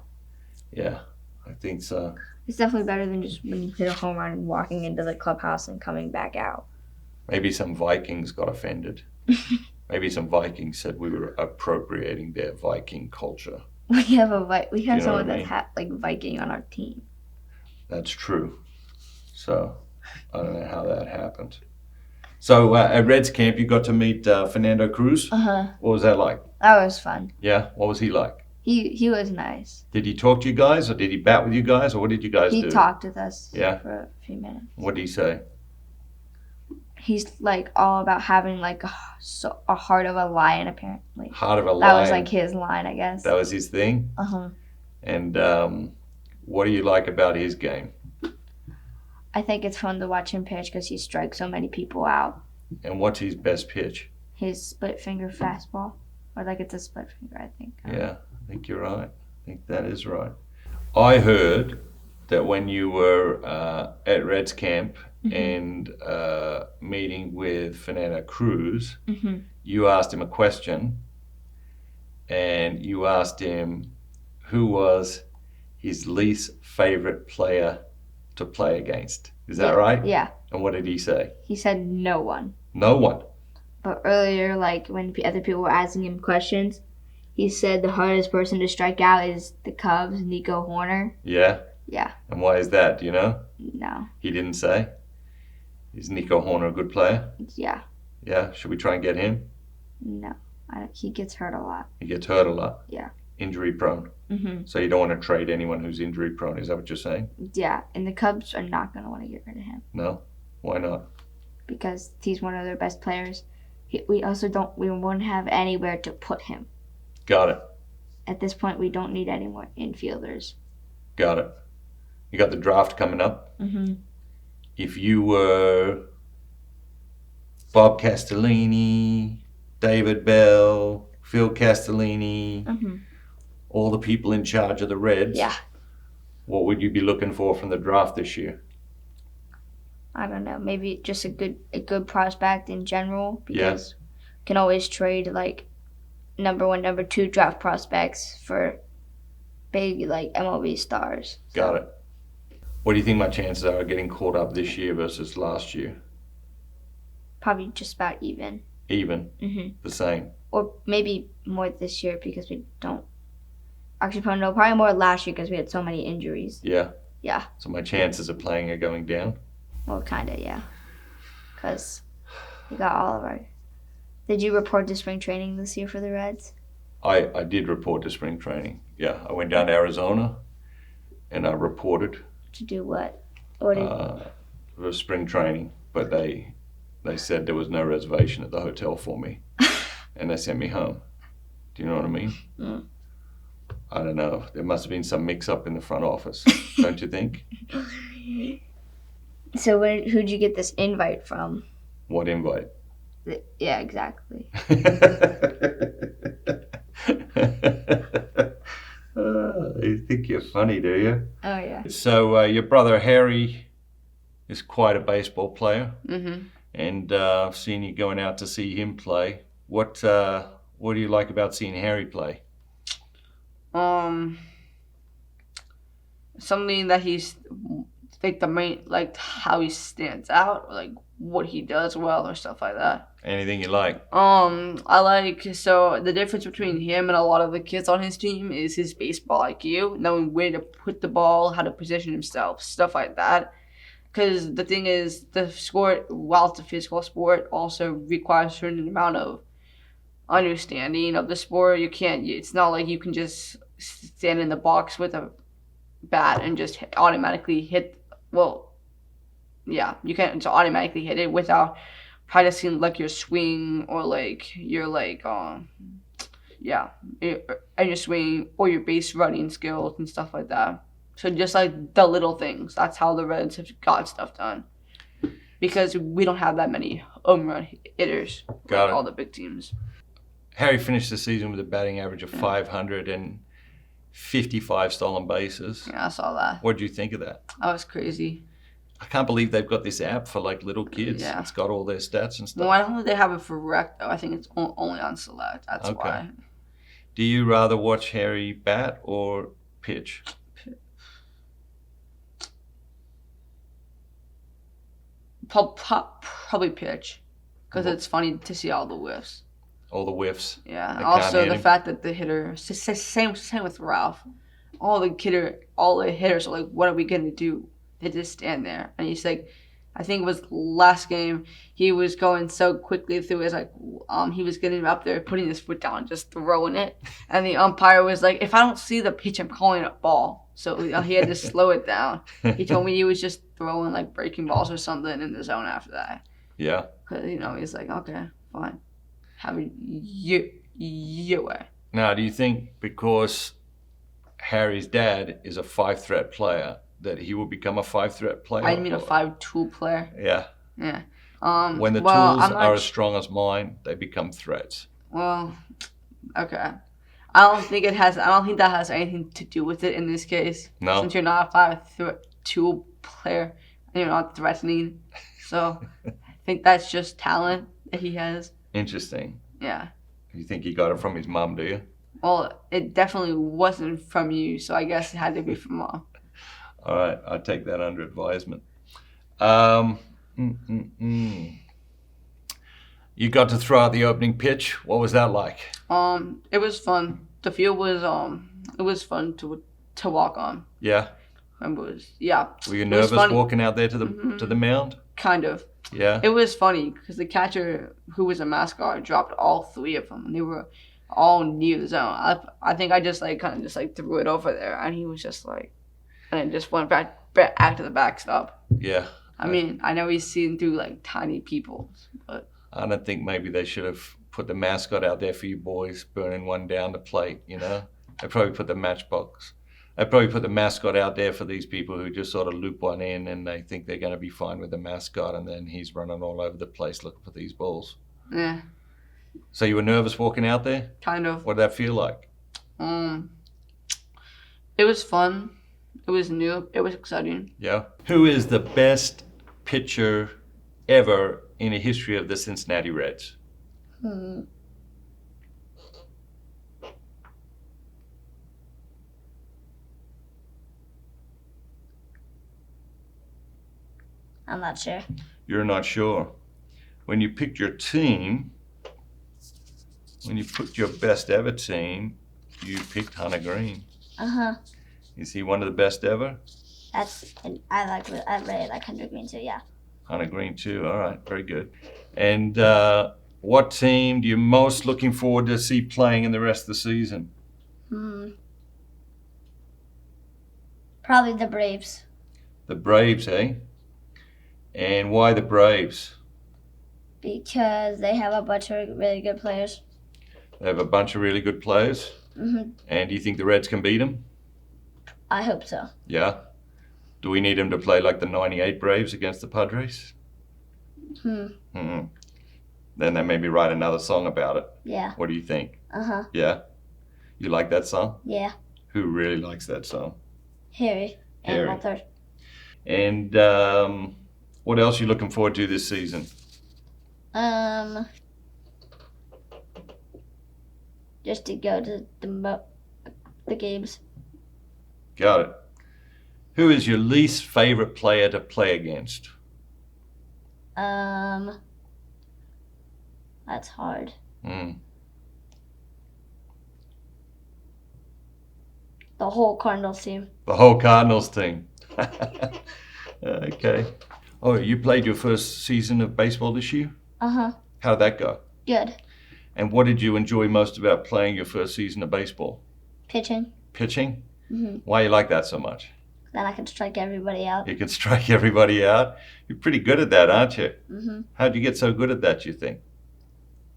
Yeah, I think so. It's definitely better than just when you hit a home run and walking into the clubhouse and coming back out. Maybe some Vikings got offended. Maybe some Vikings said we were appropriating their Viking culture. We have what someone I that's like Viking on our team. That's true. So I don't know how that happened. So at Reds camp, you got to meet Fernando Cruz. What was that like? That was fun. Yeah, what was he like? He was nice. Did he talk to you guys, or did he bat with you guys, or what did you guys do? He talked with us Yeah. for a few minutes. What did he say? He's like all about having like a heart of a lion, apparently. Heart of a lion. That was like his line, I guess. That was his thing? Uh-huh. And what do you like about his game? I think it's fun to watch him pitch because he strikes so many people out. And what's his best pitch? His split finger fastball. Or like it's a split finger, I think. Yeah, I think you're right. I think that is right. I heard that when you were at Reds camp and meeting with Fernando Cruz, you asked him a question, and you asked him who was his least favorite player to play against. Is that right? Yeah. And what did he say? He said no one. No one. But earlier, like when other people were asking him questions, he said the hardest person to strike out is the Cubs, Nico Horner. Yeah? Yeah. And why is that? Do you know? No. He didn't say? Is Nico Horner a good player? Yeah. Yeah? Should we try and get him? No. He gets hurt a lot. He gets hurt a lot? Yeah. Injury prone? So you don't want to trade anyone who's injury prone, is that what you're saying? Yeah. And the Cubs are not going to want to get rid of him. No? Why not? Because he's one of their best players. We won't have anywhere to put him. Got it. At this point, we don't need any more infielders. Got it. You got the draft coming up. If you were Bob Castellini, David Bell, Phil Castellini, all the people in charge of the Reds, what would you be looking for from the draft this year? I don't know. Maybe just a good prospect in general, because you can always trade like number 1, number 2 draft prospects for big like MLB stars. So. Got it. What do you think my chances are of getting caught up this year versus last year? Probably just about even. Even? The same? Or maybe more this year because we don't. Actually, probably more last year because we had so many injuries. Yeah? Yeah. So my chances of playing are going down? Well, kind of, yeah. Because we got all of our... Did you report to spring training this year for the Reds? I did report to spring training. Yeah, I went down to Arizona and I reported. To do what? Or for spring training, but they said there was no reservation at the hotel for me, and they sent me home. Do you know what I mean? I don't know. There must have been some mix-up in the front office, don't you think? So who'd you get this invite from? What invite? Yeah, exactly. You think you're funny, do you? Oh, yeah. So your brother Harry is quite a baseball player, and I've seen you going out to see him play. What do you like about seeing Harry play? Something that he's like the main, like how he stands out, or like what he does well, or stuff like that. Anything you like? I like, so the difference between him and a lot of the kids on his team is his baseball IQ, knowing where to put the ball, how to position himself, stuff like that. Because the thing is, the sport, while it's a physical sport, also requires a certain amount of understanding of the sport. It's not like you can just stand in the box with a bat and just automatically hit, you can't just automatically hit it without practicing like your swing or like your and your swing or your base running skills and stuff like that. So just like the little things, that's how the Reds have got stuff done. Because we don't have that many home run hitters like all the big teams. Harry finished the season with a batting average of 555 stolen bases. Yeah, I saw that. What did you think of that? That was crazy. I can't believe they've got this app for like little kids. Yeah. It's got all their stats and stuff. Well, I don't think they have it for rec though. I think it's only on select. That's why. Do you rather watch Harry bat or pitch? Probably pitch, because it's funny to see all the whiffs. All the whiffs. Yeah. Also, the fact that the hitter, same with Ralph. All the hitters are like, what are we gonna do? They just stand there, and he's like, I think it was last game, he was going so quickly through his he was getting up there, putting his foot down, just throwing it, and the umpire was like, if I don't see the pitch, I'm calling it a ball. So he had to slow it down. He told me he was just throwing like breaking balls or something in the zone after that. Yeah. Because he's like, okay, fine, have it your way. Now, do you think because Harry's dad is a 5-threat player that he will become a 5-threat player? I mean a 5-tool player. Yeah. Yeah. When the well, tools I'm not are as strong as mine, they become threats. Well, okay. I don't think that has anything to do with it in this case. No. Since you're not a 5-tool player, and you're not threatening. So I think that's just talent that he has. Interesting. Yeah. You think he got it from his mom, do you? Well, it definitely wasn't from you, so I guess it had to be from Mom. All right, I'll take that under advisement. You got to throw out the opening pitch. What was that like? It was fun. The field was it was fun to walk on. Yeah. Yeah. Were you nervous walking out there to the mound? Kind of. Yeah. It was funny because the catcher, who was a mascot, dropped all 3 of them, and they were all near the zone. I think I just kind of threw it over there, and he was just and it just went back to the backstop. Yeah. I mean, I know he's seen through tiny people, but I don't think maybe they should have put the mascot out there for you boys, burning one down the plate, you know? They probably put the matchbox. They probably put the mascot out there for these people who just sort of loop one in and they think they're going to be fine with the mascot, and then he's running all over the place looking for these balls. yeah, So you were nervous walking out there? kind of. What did that feel like? It was fun. It was new. It was exciting. Yeah. Who is the best pitcher ever in the history of the Cincinnati Reds? I'm not sure. You're not sure. When you picked your team, when you picked your best ever team, you picked Hunter Green. Is he one of the best ever? I really like Hunter Green too. Yeah. Hunter Green too. All right, very good. And what team do you most looking forward to see playing in the rest of the season? Probably the Braves. The Braves, eh? And why the Braves? Because they have a bunch of really good players. They have a bunch of really good players. And do you think the Reds can beat them? I hope so. Yeah. Do we need them to play like the '98 Braves against the Padres? Then they maybe write another song about it. Yeah. What do you think? Uh-huh. Yeah? You like that song? Yeah. Who really likes that song? Harry. And Harry. Walter. And what else are you looking forward to this season? Just to go to the games. Got it. Who is your least favorite player to play against? That's hard. Mm. The whole Cardinals team. The whole Cardinals team. Okay. Oh, you played your first season of baseball this year? Uh-huh. How did that go? Good. And what did you enjoy most about playing your first season of baseball? Pitching. Pitching? Why you like that so much? Then I can strike everybody out. You can strike everybody out? You're pretty good at that, aren't you? How'd you get so good at that, you think?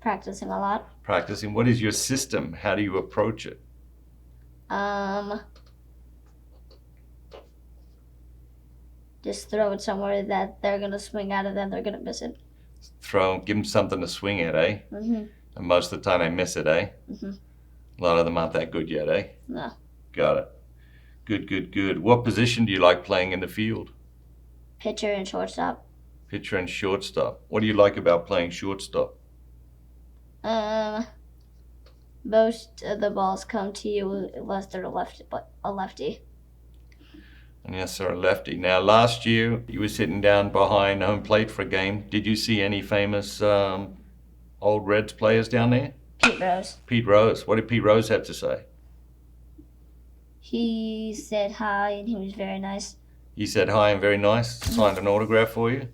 Practicing a lot. Practicing. What is your system? How do you approach it? Just throw it somewhere that they're going to swing at it and they're going to miss it. Give them something to swing at, eh? And most of the time they miss it, eh? A lot of them aren't that good yet, eh? No. Got it. Good. What position do you like playing in the field? Pitcher and shortstop. Pitcher and shortstop. What do you like about playing shortstop? Most of the balls come to you unless they're a lefty. And yes, sir, a lefty. Now, last year, you were sitting down behind home plate for a game. Did you see any famous old Reds players down there? Pete Rose. Pete Rose. What did Pete Rose have to say? He said hi and he was very nice. He said hi and very nice. Signed an autograph for you.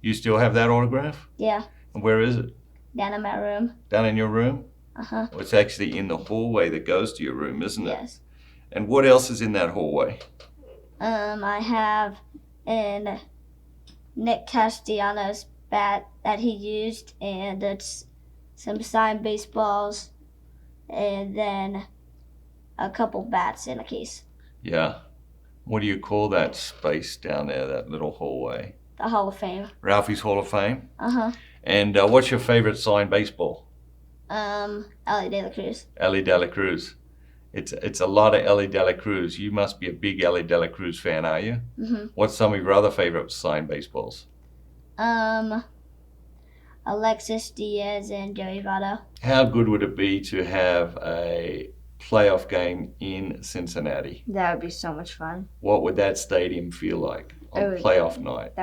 You still have that autograph? Yeah. And where is it? Down in my room. Down in your room? Uh-huh. Well, it's actually in the hallway that goes to your room, isn't it? Yes. And what else is in that hallway? I have an Nick Castellanos bat that he used, and it's some signed baseballs, and then a couple bats in a case. Yeah. What do you call that space down there, that little hallway? The Hall of Fame. Ralphie's Hall of Fame? Uh-huh. And what's your favorite signed baseball? Ellie De La Cruz. Ellie De La Cruz. It's a lot of Ellie De La Cruz. You must be a big Ellie De La Cruz fan, are you? Mm-hmm. What's some of your other favorite signed baseballs? Alexis Diaz and Joey Votto. How good would it be to have a playoff game in Cincinnati? That would be so much fun. What would that stadium feel like on playoff night?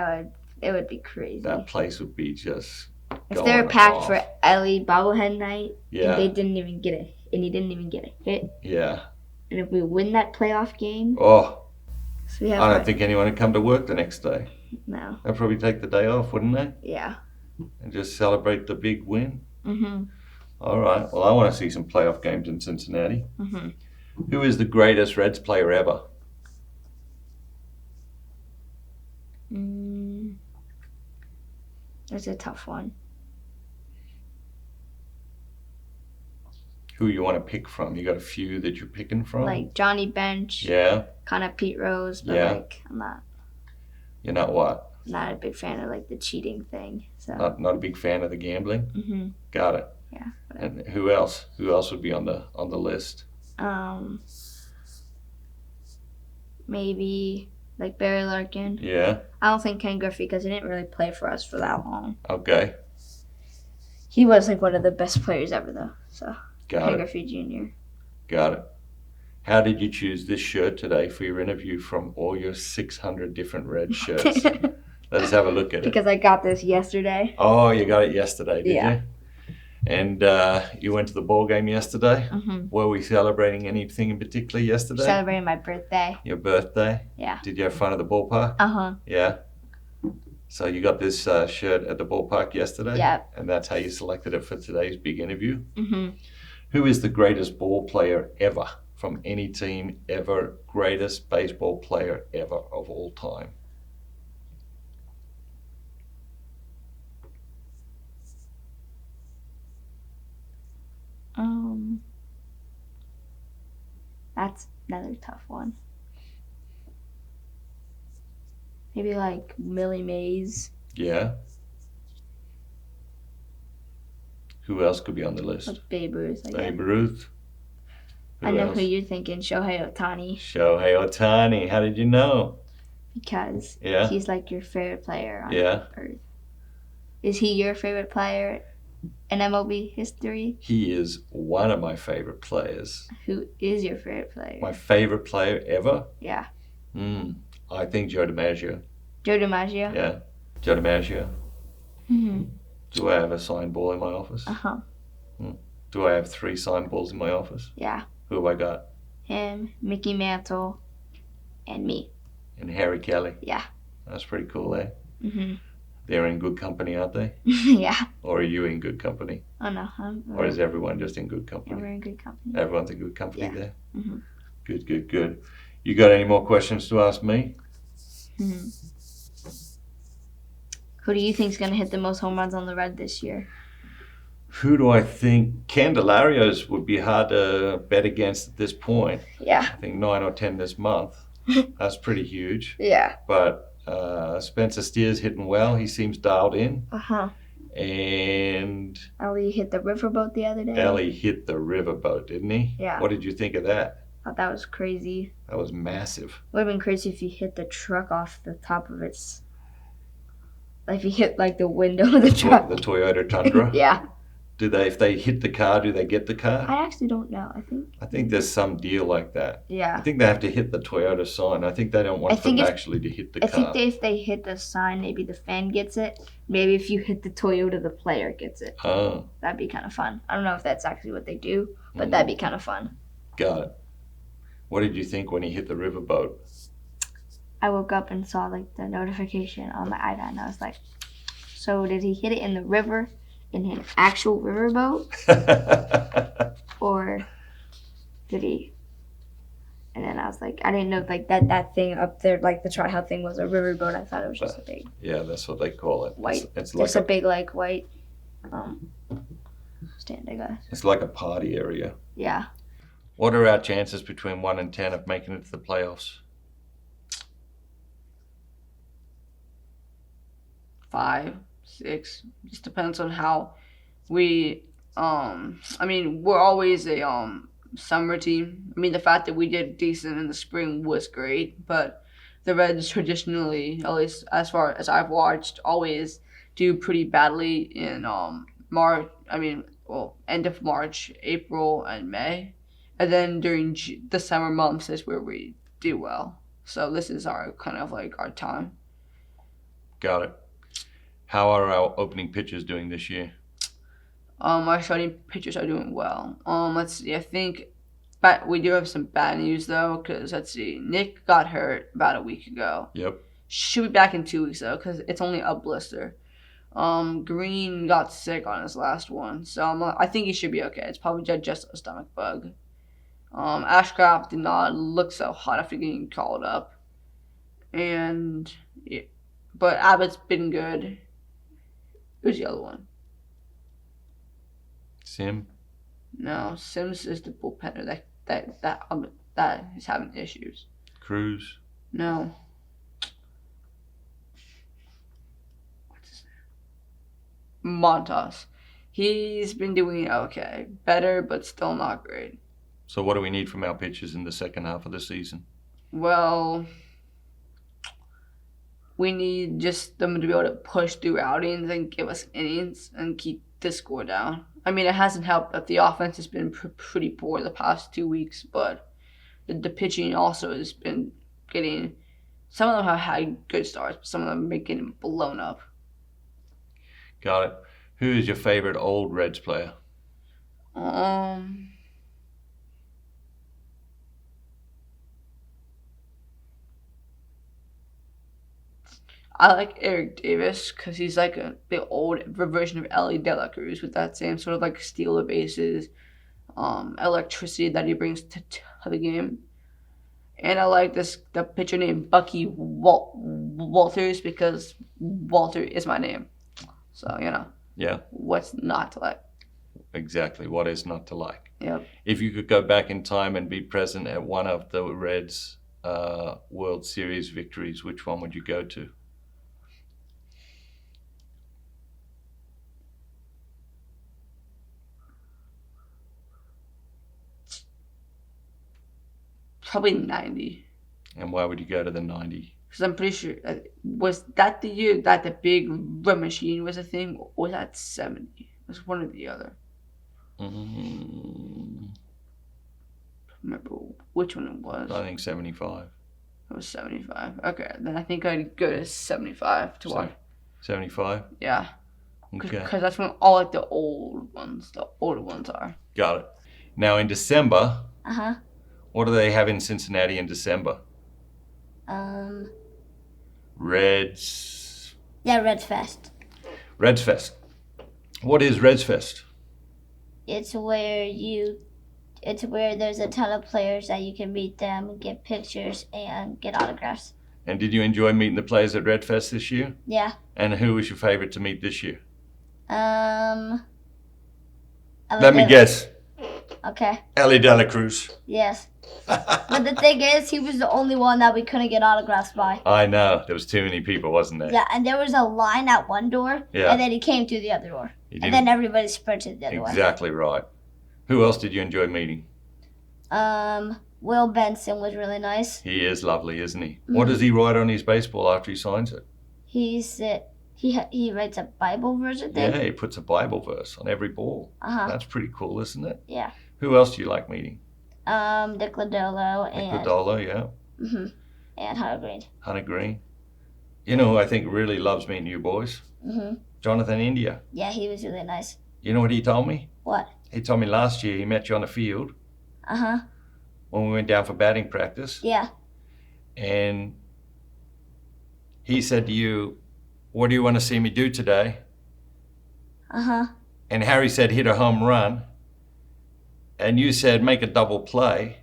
It would be crazy. That place would be just if they were packed off. for Ellie bobblehead night, Yeah. and they didn't even get it, and he didn't even get a hit. Yeah. And if we win that playoff game, Oh, so we have I don't think anyone would come to work the next day. No. They'd probably take the day off, wouldn't they? Yeah. And just celebrate the big win. Mm-hmm. All right. Well, I want to see some playoff games in Cincinnati. Mm-hmm. Who is the greatest Reds player ever? That's a tough one. Who you want to pick from? You got a few that you're picking from? Like Johnny Bench. Yeah. Kind of Pete Rose, but Yeah. like I'm You're not what? not a big fan of like the cheating thing. So. Not a big fan of the gambling? Mm-hmm. Got it. Yeah. And who else? Who else would be on the list? Maybe like Barry Larkin. Yeah. I don't think Ken Griffey because he didn't really play for us for that long. Okay. He was like one of the best players ever though. So Got Ken it. Griffey Jr. Got it. How did you choose this shirt today for your interview from all your 600 different red shirts? Let's have a look at it. Because I got this yesterday. Oh, you got it yesterday, did Yeah. you? And you went to the ball game yesterday? Mm-hmm. Were we celebrating anything in particular yesterday? Celebrating my birthday. Your birthday? Yeah. Did you have fun at the ballpark? Uh-huh. Yeah. So you got this shirt at the ballpark yesterday? Yeah. And that's how you selected it for today's big interview? Mm-hmm. Who is the greatest ball player ever from any team ever? Greatest baseball player ever of all time? That's another tough one. Maybe like Millie Mays. Yeah. Who else could be on the list? Like Babe Ruth. I guess. Babe Ruth. I know else? who you're thinking, Shohei Ohtani. Shohei Ohtani. How did you know? Because Yeah. he's like your favorite player on Yeah. Earth. Is he your favorite player in MLB history? He is one of my favorite players. Who is your favorite player? My favorite player ever? Yeah. I think Joe DiMaggio. Joe DiMaggio? Yeah. Joe DiMaggio. Mm-hmm. Do I have a signed ball in my office? Uh-huh. Do I have 3 signed balls in my office? Yeah. Who have I got? Him, Mickey Mantle, and me. And Harry Kelly. Yeah. That's pretty cool, eh? Mm-hmm. They're in good company, aren't they? Yeah. Or are you in good company? Oh, no. Or is everyone just in good Yeah, company? we're in good company. Everyone's in good company Yeah. there? Mm-hmm. Good, good, good. You got any more questions to ask me? Mm-hmm. Who do you think's going to hit the most home runs on the Red this year? Who do I think? Candelario's would be hard to bet against at this point. Yeah. I think 9 or 10 this month. That's pretty huge. Yeah. But Spencer Steer's hitting well. He seems dialed in. Uh-huh. And Ellie hit the riverboat the other day. Ellie hit the riverboat, didn't he? Yeah. What did you think of that? Thought that was crazy. That was massive. Would have been crazy if he hit the truck off the top of its. Like if he hit like the window of the truck. The Toyota Tundra. Yeah. If they hit the car, do they get the car? I actually don't know. I think there's some deal like that. Yeah. I think they have to hit the Toyota sign. I think they don't want them actually to hit the car. I think if they hit the sign, maybe the fan gets it. Maybe if you hit the Toyota, the player gets it. Oh. That'd be kind of fun. I don't know if that's actually what they do, but that'd be kind of fun. Got it. What did you think when he hit the riverboat? I woke up and saw like the notification on my iPad, and I was like, so did he hit it in the river, in an actual riverboat? Or did he? And then I was like, I didn't know like that thing up there, like the tryout thing was a riverboat. I thought it was just a big Yeah, that's what they call it. white. It's Just like a big like white stand, I guess. it's like a party area. Yeah. What are our chances between 1 and 10 of making it to the playoffs? 5, 6. Just depends on how we. We're always a summer team. I mean, the fact that we did decent in the spring was great, but the Reds traditionally, at least as far as I've watched, always do pretty badly in March. End of March, April, and May, and then during the summer months is where we do well. So this is our kind of like our time. Got it. How are our opening pitchers doing this year? Our starting pitchers are doing well. Let's see. I think, but we do have some bad news though, because let's see. Nick got hurt about a week ago. Yep. Should be back in 2 weeks though, because it's only a blister. Green got sick on his last one, so I think he should be okay. It's probably just a stomach bug. Ashcraft did not look so hot after getting called up, but Abbott's been good. Who's the other one? Sim? No, Sims is the bullpenner that is having issues. Cruz? No. Montas. He's been doing okay. Better, but still not great. So what do we need from our pitchers in the second half of the season? Well, we need just them to be able to push through outings and give us innings and keep the score down. I mean, it hasn't helped that the offense has been pretty poor the past 2 weeks, but the pitching also has been getting... Some of them have had good starts, but some of them have been getting blown up. Got it. Who is your favorite old Reds player? I like Eric Davis because he's like the old version of Ellie De La Cruz with that same sort of like steal the bases, electricity that he brings to the game. And I like the pitcher named Bucky Walters because Walter is my name. So, Yeah. What's not to like? Exactly. What is not to like? Yep. If you could go back in time and be present at one of the Reds' World Series victories, which one would you go to? Probably 90. And why would you go to the 90? Because I'm pretty sure, was that the year that the big run machine was a thing, or was that 70? It was one or the other. Remember which one it was. I think 75. It was 75. Okay, then I think I'd go to 75 to watch. 75? Yeah. Okay. Because that's when all like the older ones are. Got it. Now in December, Uh-huh. what do they have in Cincinnati in December? Reds. Yeah, Redsfest. Redsfest. What is Redsfest? It's where there's a ton of players that you can meet them, get pictures, and get autographs. And did you enjoy meeting the players at Redfest this year? Yeah. And who was your favorite to meet this year? Let me guess. Okay. Ellie De La Cruz. Yes. But the thing is, he was the only one that we couldn't get autographs by. I know. There was too many people, wasn't there? Yeah, and there was a line at one door, Yeah. and then he came through the other door. He And then everybody sprinted the other way. Exactly right. Who else did you enjoy meeting? Will Benson was really nice. He is lovely, isn't he? What does he write on his baseball after he signs it? He writes a Bible verse, I think. Yeah, he puts a Bible verse on every ball. Uh-huh. That's pretty cool, isn't it? Yeah. Who else do you like meeting? Dick Lodolo and... Iguodala, yeah. Mm-hmm. And Hunter Green. Hunter Green. You know who I think really loves meeting you boys? Mm-hmm. Jonathan India. Yeah, he was really nice. You know what he told me? What? He told me last year he met you on the field Uh-huh. when we went down for batting practice. Yeah. And he said to you, "What do you want to see me do today?" Uh-huh. And Harry said, "Hit a home run." And you said, "Make a double play."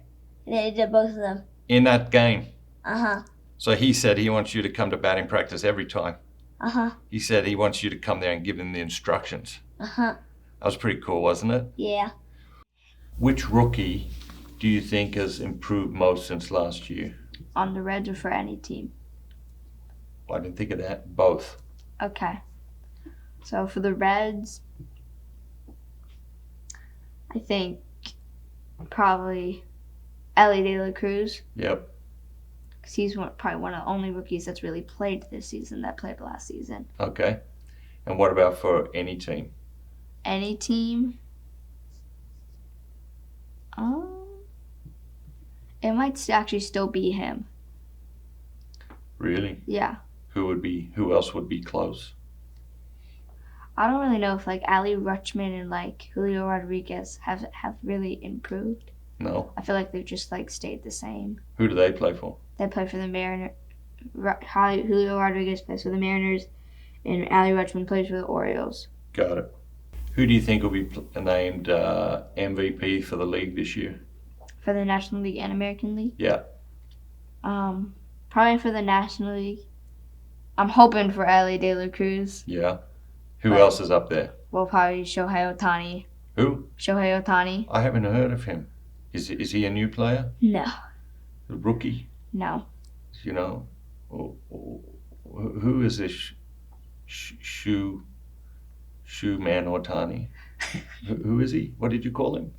And they did both of them. In that game. Uh-huh. So he said he wants you to come to batting practice every time. Uh-huh. He said he wants you to come there and give him the instructions. Uh-huh. That was pretty cool, wasn't it? Yeah. Which rookie do you think has improved most since last year? On the Reds or for any team? Well, I didn't think of that. Both. Okay. So for the Reds, I think probably Ellie De La Cruz. Yep. Because he's probably one of the only rookies that's really played this season that played last season. Okay. And what about for any team? Any team? It might actually still be him. Really? Yeah. Who else would be close? I don't really know if like Ali Rutschman and like Julio Rodriguez have really improved. No. I feel like they've just like stayed the same. Who do they play for? They play for the Mariners. Julio Rodriguez plays for the Mariners, and Ali Rutschman plays for the Orioles. Got it. Who do you think will be named MVP for the league this year? For the National League and American League? Yeah. Probably for the National League. I'm hoping for Ali De La Cruz. Yeah. Who else is up there? Well, probably Shohei Ohtani. Who? Shohei Ohtani. I haven't heard of him. Is he a new player? No. A rookie? No. You know? Who is this shoe man Ohtani? Who is he? What did you call him?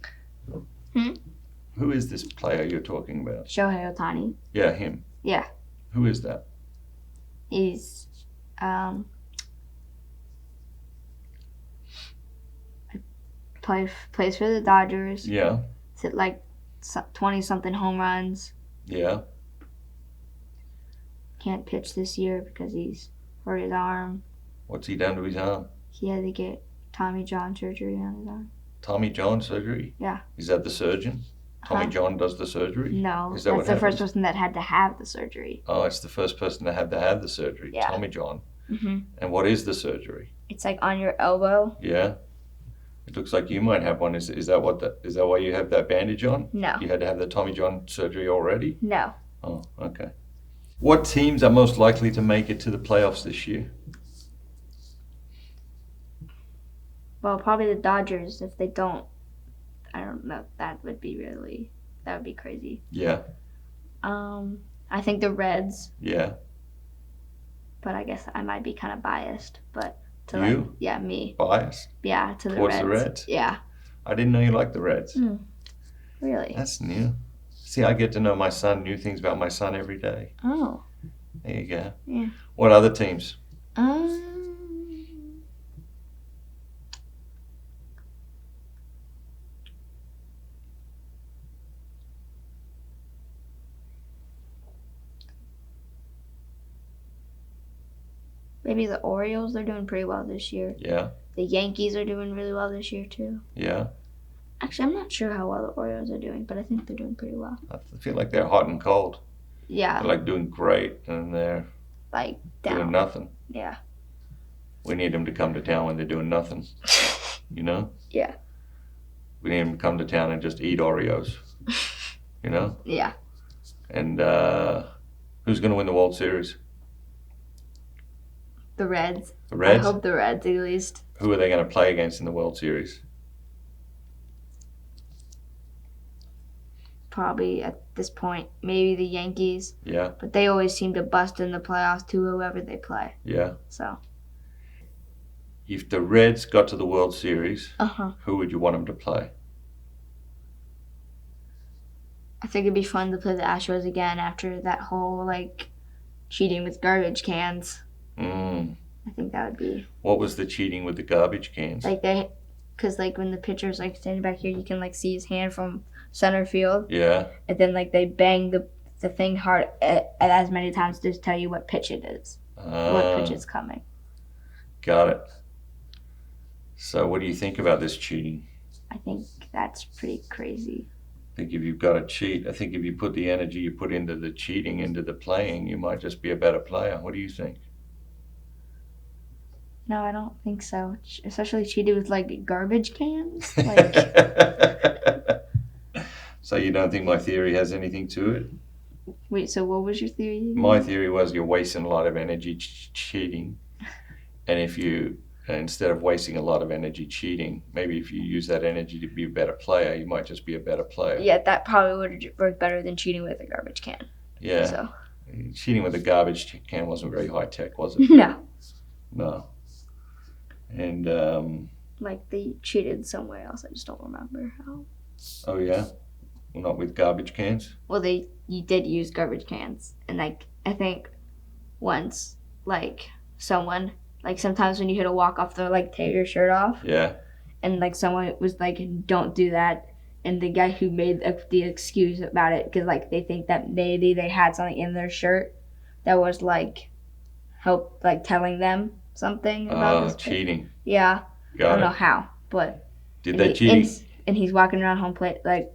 Who is this player you're talking about? Shohei Ohtani. Yeah, him. Yeah. Who is that? He's plays for the Dodgers. Yeah. He's at like 20-something home runs. Yeah. Can't pitch this year because he's hurt his arm. What's he done to his arm? He had to get Tommy John surgery on his arm. Tommy John surgery? Yeah. Is that the surgeon? Tommy John does the surgery? No, Is that that's the first person that had to have the surgery. Oh, it's the first person to have the surgery. Yeah. Tommy John. Mm-hmm. And what is the surgery? It's like on your elbow. Yeah. It looks like you might have one. Is that why you have that bandage on? No. You had to have the Tommy John surgery already? No. Oh, okay. What teams are most likely to make it to the playoffs this year? Well, probably the Dodgers. If they don't, I don't know. That would be crazy. Yeah. I think the Reds. Yeah. But I guess I might be kind of biased. But You? yeah, me. Biased? Yeah, to the Towards Reds. the Reds? Yeah. I didn't know you liked the Reds. Really? That's new. See, I get to know my son, new things about my son every day. Oh. There you go. Yeah. What other teams? Maybe the Orioles, they're doing pretty well this year. Yeah. The Yankees are doing really well this year, too. Yeah. Actually, I'm not sure how well the Orioles are doing, but I think they're doing pretty well. I feel like they're hot and cold. Yeah. They're like doing great, and they're like down. doing nothing. Yeah. We need them to come to town when they're doing nothing. You know? Yeah. We need them to come to town and just eat Oreos. You know? Yeah. And who's going to win the World Series? The Reds. The Reds? I hope the Reds, at least. Who are they going to play against in the World Series? Probably at this point, maybe the Yankees. Yeah. But they always seem to bust in the playoffs to whoever they play. Yeah. So. If the Reds got to the World Series, Uh-huh. who would you want them to play? I think it'd be fun to play the Astros again after that whole, like, cheating with garbage cans. I think that would be... What was the cheating with the garbage cans? Like, because, like, when the pitcher's, like, standing back here, you can, like, see his hand from center field. Yeah. And then, like, they bang the thing hard as many times to tell you what pitch it is. What pitch is coming. Got it. So what do you think about this cheating? I think that's pretty crazy. I think if you've got to cheat, I think if you put the energy you put into the cheating, into the playing, you might just be a better player. What do you think? No, I don't think so. Especially cheated with, like, garbage cans. Like... So you don't think my theory has anything to it? Wait, so what was your theory? My theory was you're wasting a lot of energy cheating. And if you, instead of wasting a lot of energy cheating, maybe if you use that energy to be a better player, you might just be a better player. Yeah, that probably would have worked better than cheating with a garbage can. Yeah. So. Cheating with a garbage can wasn't very high tech, was it? No. No. And Like they cheated somewhere else. I just don't remember how. oh yeah, well, not with garbage cans. Well, you did use garbage cans, and like I think once like someone like sometimes when you hit a walk off, they'll like tear your shirt off. Yeah. And like someone was like, "Don't do that." And the guy who made the excuse about it, because like they think that maybe they had something in their shirt that was like telling them something about this cheating. Yeah, Got I don't it. know how, but Did they cheat? And he's walking around home plate like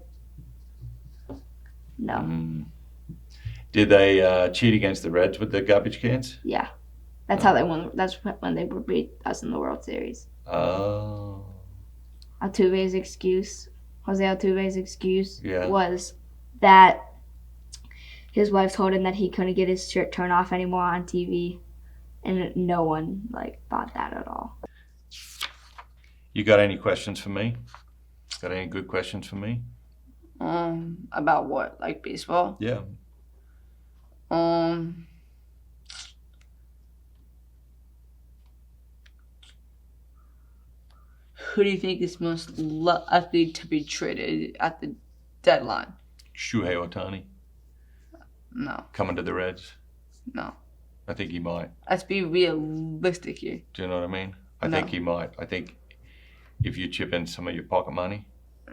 no. Did they cheat against the Reds with the garbage cans? Yeah, that's how they won. That's when they beat us in the World Series. Oh. Altuve's excuse, Jose Altuve's excuse Yeah. was that his wife told him that he couldn't get his shirt turned off anymore on TV, and no one like thought that at all. You got any questions for me? Got any good questions for me? About what? Like baseball? Yeah. Who do you think is most likely to be traded at the deadline? Shohei Ohtani No. coming to the Reds. No. I think he might. Let's be realistic here. Do you know what I mean? I No. think he might. I think if you chip in some of your pocket money,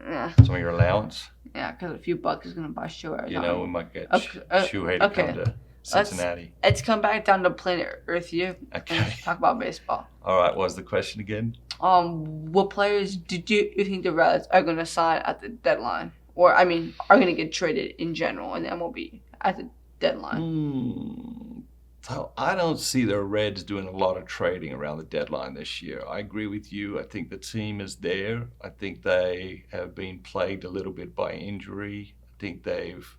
Yeah, some of your allowance, because a few bucks is going to buy Shohei. you know, we might get Okay, Shohei to okay. come to Cincinnati. Let's come back down to planet Earth here Okay. and talk about baseball. All right, what's the question again? What players do you think the Reds are going to sign at the deadline? Or, I mean, are going to get traded in general in the MLB at the deadline? So I don't see the Reds doing a lot of trading around the deadline this year. I agree with you. I think the team is there. I think they have been plagued a little bit by injury. I think they've,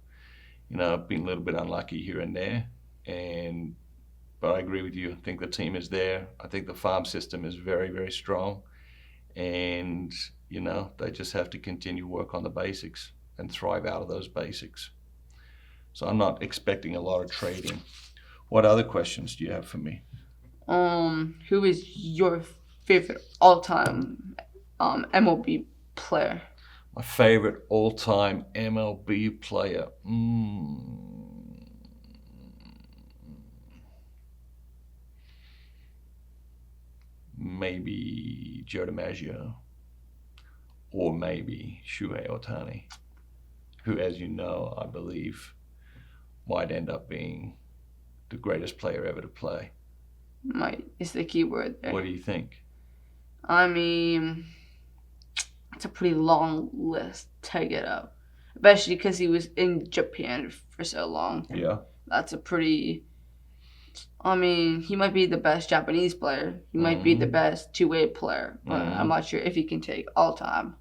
been a little bit unlucky here and there. But I agree with you. I think the team is there. I think the farm system is very, very strong. And, they just have to continue work on the basics and thrive out of those basics. So I'm not expecting a lot of trading. What other questions do you have for me? Who is your favorite all-time MLB player? My favorite all-time MLB player? Maybe Joe DiMaggio. Or maybe Shohei Ohtani, who, as you know, I believe might end up being the greatest player ever to play. Might is the key word there. What do you think? I mean, it's a pretty long list to get up, especially because he was in Japan for so long. Yeah. That's a pretty. I mean, he might be the best Japanese player. He might be the best two-way player, but I'm not sure if he can take all time.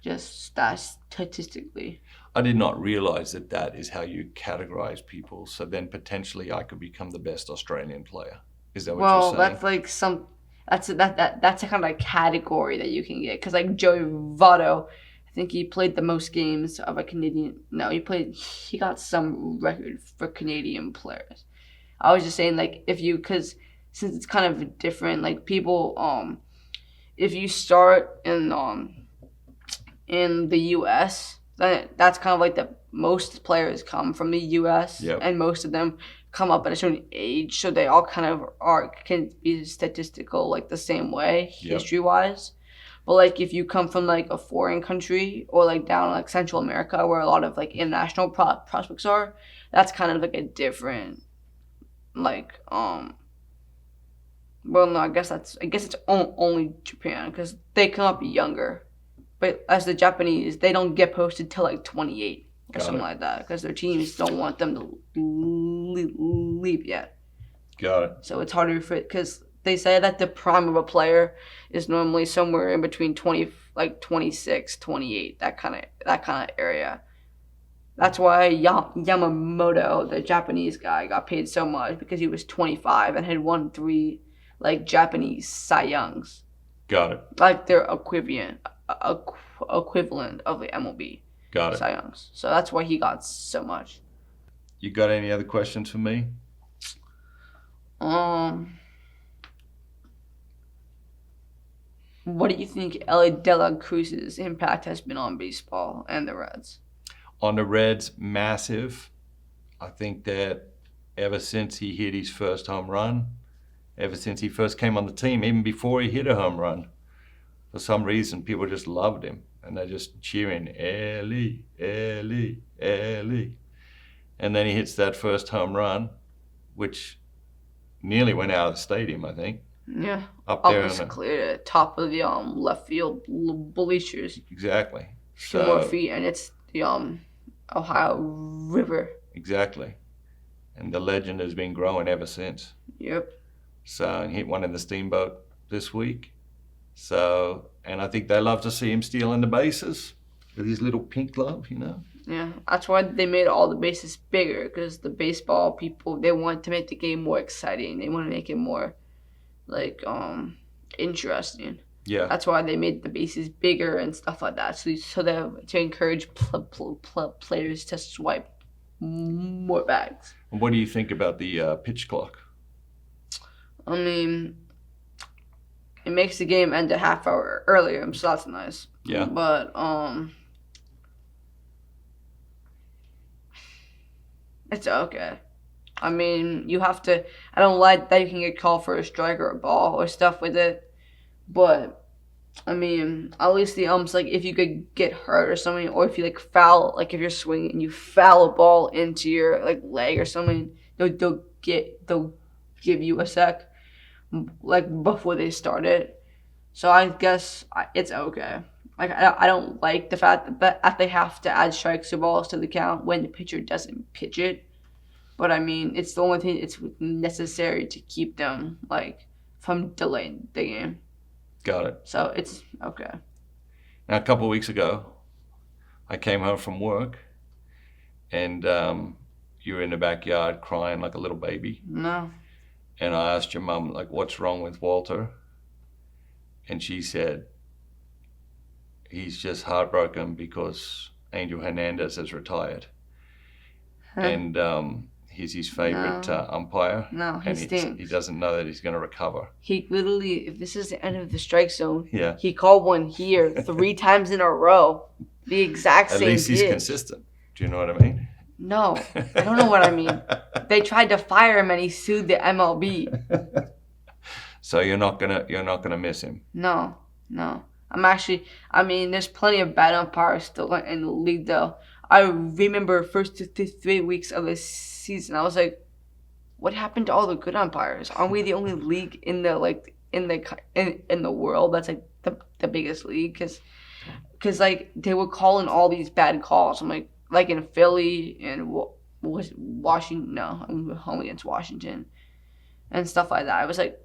Just statistically. I did not realize that is how you categorize people. So then potentially I could become the best Australian player. Is that what you're saying? Well, that's like that's a kind of like category that you can get. Because like Joey Votto, I think he played the most games of a Canadian. No, he got some record for Canadian players. I was just saying like because since it's kind of different, like people if you start in the U.S., that's kind of like the most players come from the U.S. Yep. And most of them come up at a certain age, so they all kind of can be statistical like the same way history-wise. But like if you come from like a foreign country or like down like Central America where a lot of like international prospects are, that's kind of like a different like well no I guess it's only Japan because they come up younger. But as the Japanese, they don't get posted till like 28 or something like that because their teams don't want them to leave yet. Got it. So it's harder for it because they say that the prime of a player is normally somewhere in between 26, 28, that kind of area. That's why Yamamoto, the Japanese guy, got paid so much because he was 25 and had won 3 like Japanese Cy Youngs. Got it. Like their equivalent of the MLB. Got it. Cy Youngs. So that's why he got so much. You got any other questions for me? What do you think Ellie De La Cruz's impact has been on baseball and the Reds? On the Reds, massive. I think that ever since he hit his first home run, ever since he first came on the team, even before he hit a home run, for some reason, people just loved him. And they're just cheering, Ellie, Ellie, Ellie. And then he hits that first home run, which nearly went out of the stadium, I think. Yeah, Up there. Almost cleared it. Top of the left field bleachers. Exactly. A few more feet, and it's the Ohio River. Exactly. And the legend has been growing ever since. Yep. So he hit one in the Steamboat this week. So, and I think they love to see him stealing the bases with his little pink glove, you know. Yeah, that's why they made all the bases bigger, because the baseball people, they want to make the game more exciting. They want to make it more, like, interesting. Yeah. That's why they made the bases bigger and stuff like that, so that to encourage players to swipe more bags. And what do you think about the pitch clock? I mean, it makes the game end a half hour earlier, so that's nice. Yeah. But it's okay. I mean, you have to. I don't like that you can get called for a strike or a ball or stuff with it, but I mean, at least the like if you could get hurt or something, or if you like foul, like if you're swinging and you foul a ball into your like leg or something, they'll give you a sec, like before they start it. So I guess it's okay. Like I don't like the fact that they have to add strikes or balls to the count when the pitcher doesn't pitch it. But I mean, it's the only thing it's necessary to keep them like from delaying the game. Got it. So it's okay. Now, a couple of weeks ago, I came home from work, and you were in the backyard crying like a little baby. No. And I asked your mum, like, what's wrong with Walter? And she said, he's just heartbroken because Angel Hernandez has retired. Huh. And he's his favorite umpire. No, he stinks. He doesn't know that he's going to recover. He literally, if this is the end of the strike zone, Yeah. he called one here 3 times in a row. The exact At same least he's pitch. consistent. Do you know what I mean? No, I don't know what I mean. They tried to fire him and he sued the MLB. So you're not gonna miss him. No. I mean, there's plenty of bad umpires still in the league, though. I remember first 3 weeks of the season, I was like, what happened to all the good umpires? Aren't we the only league in the in the world that's like the biggest league? Because like they were calling all these bad calls. I'm like in Philly and was Washington? No, I'm home against Washington and stuff like that. I was like,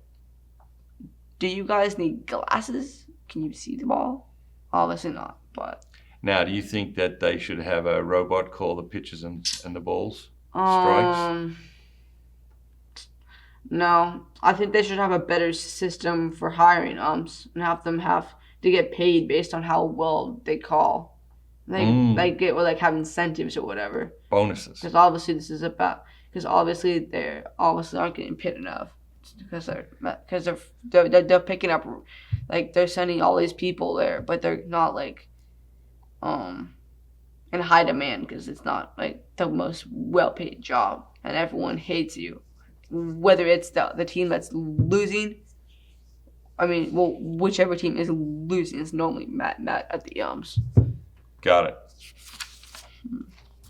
do you guys need glasses? Can you see the ball? Obviously not, but. Now, do you think that they should have a robot call the pitches and the balls? Strikes? No. I think they should have a better system for hiring umps and have them have to get paid based on how well they call. Like get or like have incentives or whatever. Bonuses. Because obviously this is about they're obviously aren't getting paid enough because they're picking up, like they're sending all these people there, but they're not like in high demand because it's not like the most well-paid job and everyone hates you, whether it's the team that's losing. I mean, well, whichever team is losing is normally mad at the umps. Got it.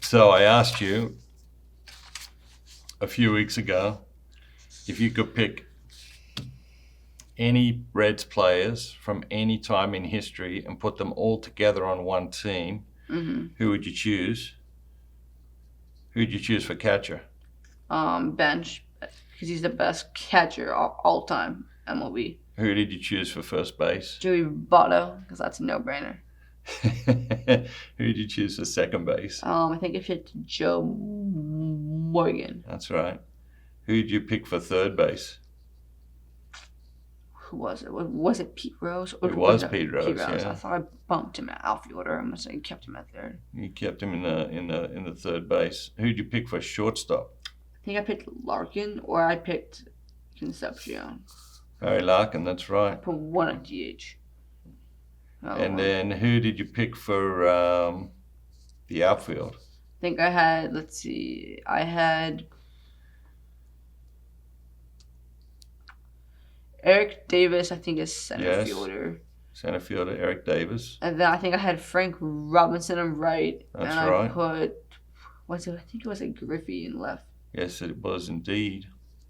So I asked you a few weeks ago if you could pick any Reds players from any time in history and put them all together on one team, who would you choose? Who would you choose for catcher? Bench, because he's the best catcher all time, MLB. Who did you choose for first base? Joey Votto, because that's a no-brainer. Who did you choose for second base? I think I picked Joe Morgan. That's right. Who did you pick for third base? Who was it? Was it Pete Rose? It was Pete Rose. Yeah. I thought I bumped him at outfielder. I must have kept him at third. You kept him in the third base. Who did you pick for shortstop? I think I picked Larkin or I picked Concepcion. Harry Larkin, that's right. I put one at DH. Oh, And well. then who did you pick for the outfield? I think I had, let's see, I had Eric Davis, I think, is center Yes. fielder. Center fielder Eric Davis. And then I think I had Frank Robinson in right. That's and right. I put, I think it was Griffey in left. Yes, it was indeed.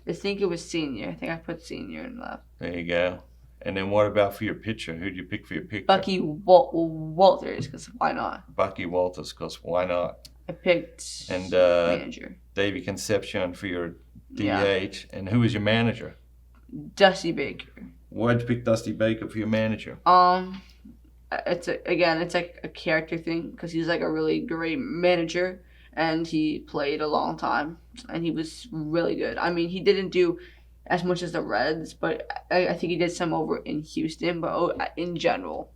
I think it was Senior. I think I put Senior in left. There you go. And then what about for your pitcher? Who'd you pick for your pitcher? Bucky Walters, because why not? Bucky Walters, because why not? I picked And manager. Davey Concepcion for your DH. Yeah. And who was your manager? Dusty Baker. Why'd you pick Dusty Baker for your manager? It's like a character thing because he's like a really great manager and he played a long time and he was really good. I mean, he didn't do as much as the Reds, but I think he did some over in Houston. But in general,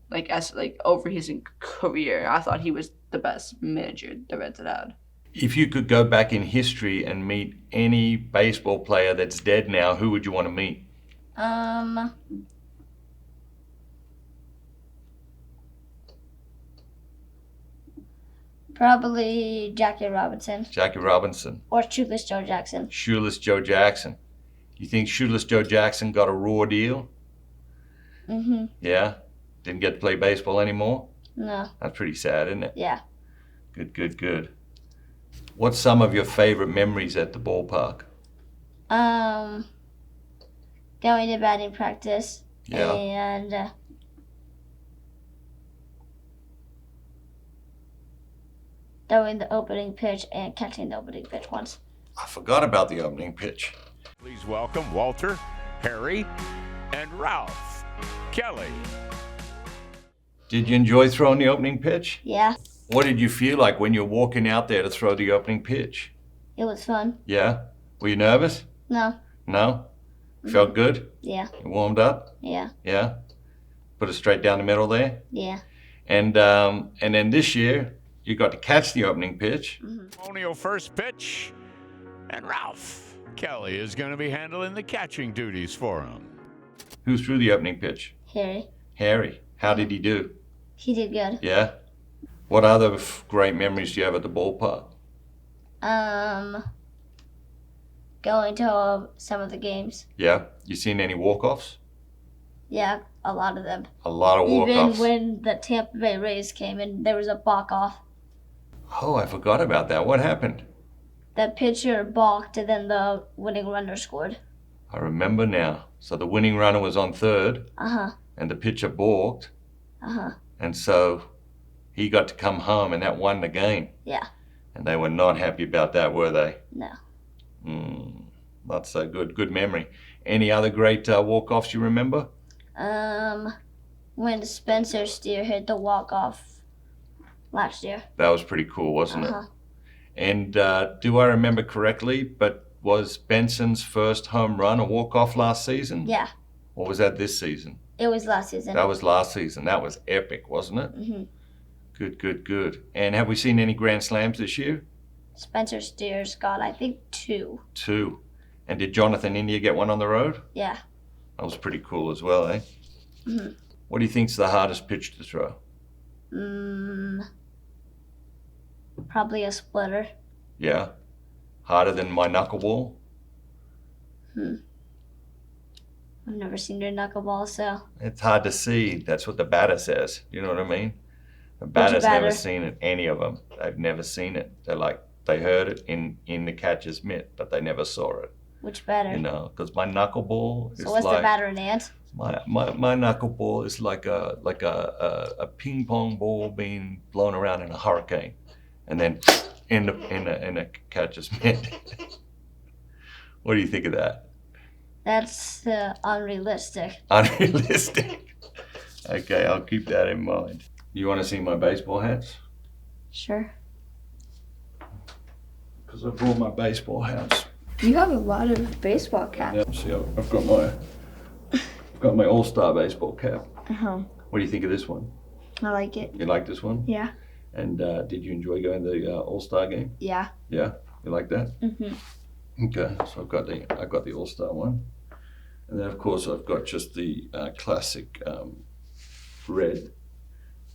over his career, I thought he was the best manager the Reds had. If you could go back in history and meet any baseball player that's dead now, who would you want to meet? Probably Jackie Robinson Jackie Robinson. or Shoeless Joe Jackson. Shoeless Joe Jackson. You think Shoeless Joe Jackson got a raw deal? Mm-hmm. Yeah? Didn't get to play baseball anymore? No. That's pretty sad, isn't it? Yeah. Good. What's some of your favorite memories at the ballpark? Going to batting practice. Yeah. And throwing the opening pitch and catching the opening pitch once. I forgot about the opening pitch. Please welcome Walter, Harry, and Ralph Kelly. Did you enjoy throwing the opening pitch? Yeah, What did you feel like when you were walking out there to throw the opening pitch? it was fun. Yeah? Were you nervous? No. No? Felt good? Yeah. You warmed up? Yeah. Yeah? Put it straight down the middle there? Yeah. And then this year, you got to catch the opening pitch. Ceremonial first pitch, and Ralph Kelly is going to be handling the catching duties for him. Who threw the opening pitch? Harry. Harry. How did he do? He did good. Yeah? What other great memories do you have at the ballpark? Going to some of the games. Yeah? You seen any walk-offs? Yeah, a lot of them. A lot of walk-offs. Even when the Tampa Bay Rays came in, there was a balk-off. Oh, I forgot about that. What happened? The pitcher balked and then the winning runner scored. I remember now. So the winning runner was on third, Uh-huh. and the pitcher balked, Uh-huh. and so he got to come home, and that won the game. Yeah. And they were not happy about that, were they? No. Not so good. Good memory. Any other great walk-offs you remember? When Spencer Steer hit the walk-off last year. That was pretty cool, wasn't Uh-huh. it? And do I remember correctly, but was Benson's first home run a walk-off last season? Yeah, Or was that this season? it was last season. That was last season. That was epic, wasn't it? Mm-hmm. Good. And have we seen any Grand Slams this year? Spencer Steer's got, I think, 2. 2. And did Jonathan India get one on the road? Yeah. That was pretty cool as well, eh? Mm-hmm. What do you think's the hardest pitch to throw? Probably a splitter. Yeah? Harder than my knuckleball? I've never seen your knuckleball, so. It's hard to see. That's what the batter says. You know what I mean? The batter's never batter? seen it. Any of them. They've never seen it. They heard it in the catcher's mitt, but they never saw it. Which batter? You know, because my knuckleball is So what's like the batter in ant? my knuckleball is like a ping pong ball being blown around in a hurricane, and then in a catcher's mitt. What do you think of that? That's unrealistic. Unrealistic. Okay, I'll keep that in mind. You want to see my baseball hats? Sure. Because I brought my baseball hats. You have a lot of baseball caps. Yeah, see, I've got my All-Star baseball cap. Uh-huh. What do you think of this one? I like it. You like this one? Yeah. And did you enjoy going to the All-Star game? Yeah. Yeah, you like that? Mm-hmm. Okay, so I've got the All-Star one, and then of course I've got just the classic red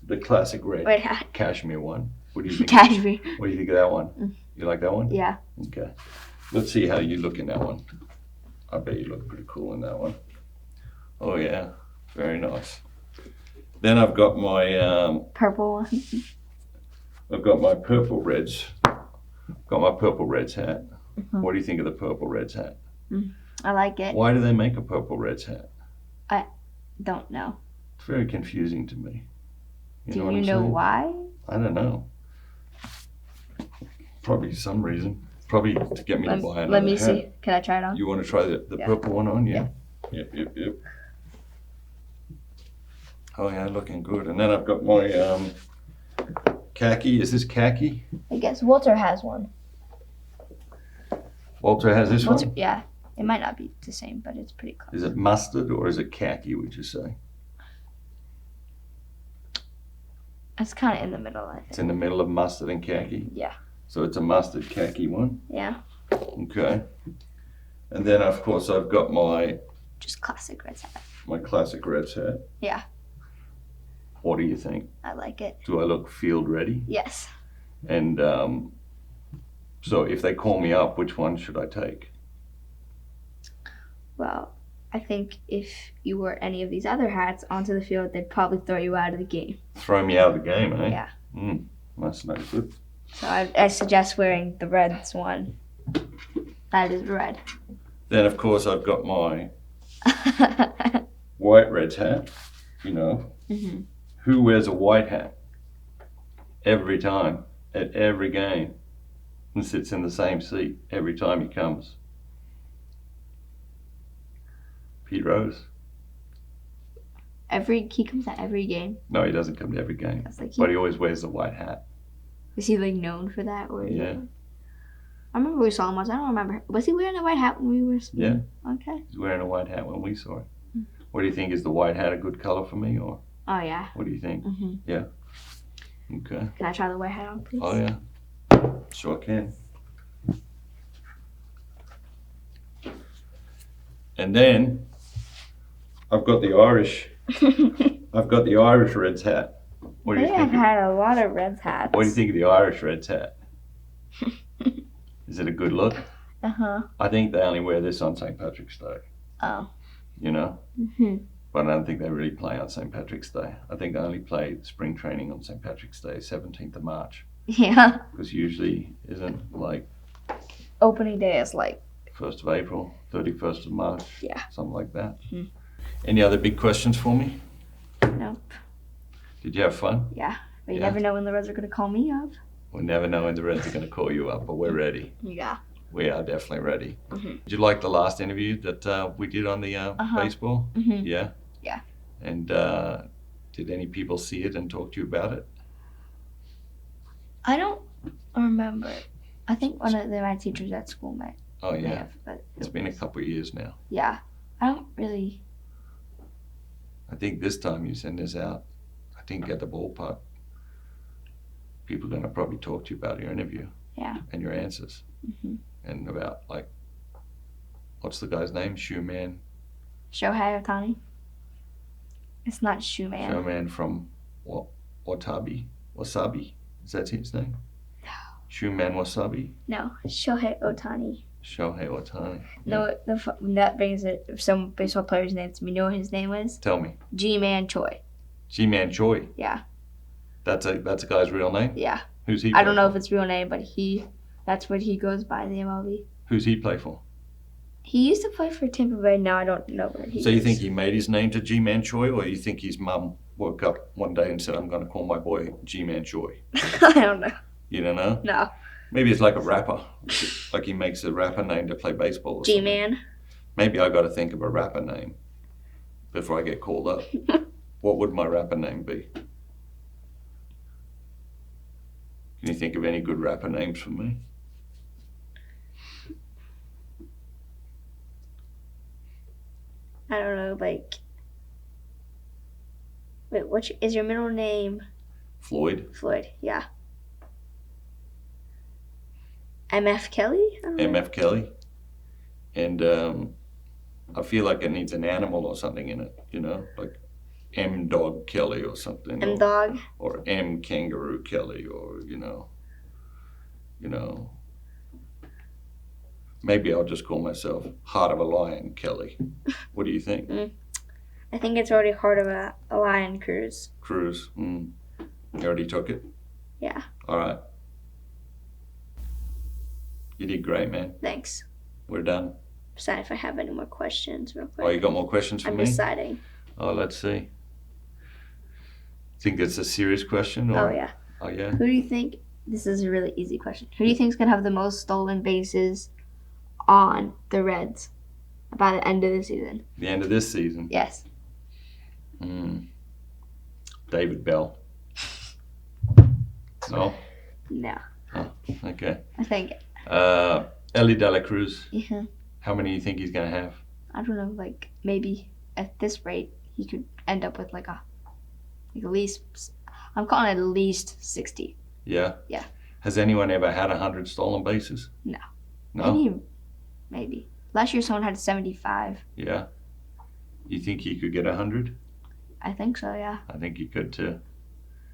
The classic red Red hat. cashmere one. What do you think? Cashmere. What do you think of that one? You like that one? Yeah. Okay. Let's see how you look in that one. I bet you look pretty cool in that one. Oh yeah, very nice. Then I've got my Purple one. I've got my purple Reds. Got my purple Reds hat. What do you think of the purple Reds hat? I like it. Why do they make a purple Reds hat? I don't know. It's very confusing to me. Do what you I'm know saying? why? I don't know. Probably some reason. Probably to get me to buy another Let me hat. see. Can I try it on? You want to try the Yeah. purple one on? Yeah. Yep. Oh yeah, looking good. And then I've got my khaki. Is this khaki? I guess Walter has one. Walter has this Walter, one? yeah. It might not be the same, but it's pretty close. Is it mustard or is it khaki, would you say? It's kind of in the middle, I It's think. in the middle of mustard and khaki. Yeah. So it's a mustard khaki one. Yeah. Okay. And then of course I've got my Just classic Reds hat. classic Reds hat. Yeah. What do you think? I like it. Do I look field ready? Yes. And so if they call me up, which one should I take? Well, I think if you wore any of these other hats onto the field, they'd probably throw you out of the game. Throw me out of the game, eh? Yeah. That's no good. So I suggest wearing the Reds one. That is red. Then of course I've got my white Reds hat. You know, who wears a white hat every time at every game and sits in the same seat every time he comes? Pete Rose. He comes at every game. No, he doesn't come to every game, That's like but he always wears the white hat. is he like known for that or? Yeah. I remember we saw him once. I don't remember. Was he wearing a white hat when we were? Yeah. Okay. He's wearing a white hat when we saw it. What do you think? Is the white hat a good color for me, or Oh yeah. what do you think? Yeah. Okay. Can I try the white hat on, please? Oh yeah. Sure can. And then I've got the Irish. I've got the Irish Reds hat. What do you I've think? had a lot of Reds hats. What do you think of the Irish Reds hat? Is it a good look? I think they only wear this on St. Patrick's Day. Oh. You know? But I don't think they really play on St. Patrick's Day. I think they only play spring training on St. Patrick's Day, 17th of March. Yeah. Because usually isn't like Opening day is like 1st of April, 31st of March, Yeah. something like that. Any other big questions for me? nope. Did you have fun? Yeah. But you Yeah. never know when the Reds are gonna call me up. We never know when the Reds are going to call you up, but we're ready. Yeah. We are definitely ready. Did you like the last interview that we did on the baseball? Yeah? Yeah. And did any people see it and talk to you about it? I don't remember. I think one of my teachers at school might Oh, yeah. have, but It's been a couple of years now. yeah. I don't really. I think this time you send this out, I think at the ballpark, people are going to probably talk to you about your interview. Yeah. And your answers. And about, like, what's the guy's name? Shoeman? Shohei Ohtani. It's not Shoeman. Showman from Wasabi? Is that his name? No. Shoeman Wasabi? No, Shohei Ohtani. Shohei Ohtani. No, that brings it. Some baseball player's name to me. You know what his name was? Tell me. G-Man Choi. G-Man Choi. Yeah. That's a guy's real name? Yeah. Who's he I don't play know for? if it's real name, but that's what he goes by in the MLB. Who's he play for? He used to play for Tampa Bay. Now I don't know where he is. So you think he made his name to G-Man Choi, or you think his mum woke up one day and said, I'm going to call my boy G-Man Choi? I don't know. You don't know? No. Maybe it's like a rapper. Like he makes a rapper name to play baseball or something. G-Man. Maybe I got to think of a rapper name before I get called up. What would my rapper name be? Can you think of any good rapper names for me? I don't know, like. Wait, is your middle name? Floyd. Floyd, yeah. MF Kelly? I don't know. MF Kelly. And I feel like it needs an animal or something in it, you know? Like M Dog Kelly or something. M Dog. Or M Kangaroo Kelly, or maybe I'll just call myself Heart of a Lion Kelly. What do you think? I think it's already Heart of a Lion Cruise. Cruise. You already took it? Yeah. All right. You did great, man. Thanks. We're done. Decide if I have any more questions real quick. Oh, you got more questions for me? I'm deciding. Oh, let's see. Think that's a serious question? Or? Oh, yeah. Oh, yeah? Who do you think, this is a really easy question, who do you think is going to have the most stolen bases on the Reds by the end of the season? The end of this season? Yes. David Bell. No? No. Oh, okay. I think. Ellie De La Cruz. Yeah. How many do you think he's going to have? I don't know, maybe at this rate, he could end up with at least, I'm calling it at least 60. Yeah? Yeah. Has anyone ever had 100 stolen bases? No. No? Maybe. Last year someone had 75. Yeah. You think he could get 100? I think so, yeah. I think he could too.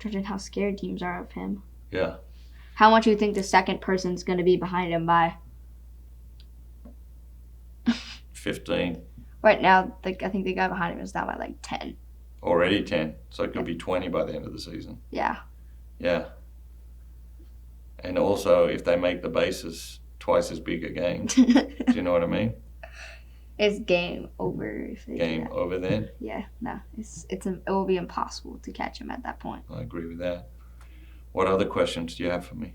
Judging how scared teams are of him. Yeah. How much do you think the second person's going to be behind him by? 15. Right now, I think the guy behind him is down by 10. Already 10. So it could be 20 by the end of the season. Yeah. Yeah. And also, if they make the bases twice as big a game, do you know what I mean? It's game over if they do Game that. over then? Yeah, no, it will be impossible to catch him at that point. I agree with that. What other questions do you have for me?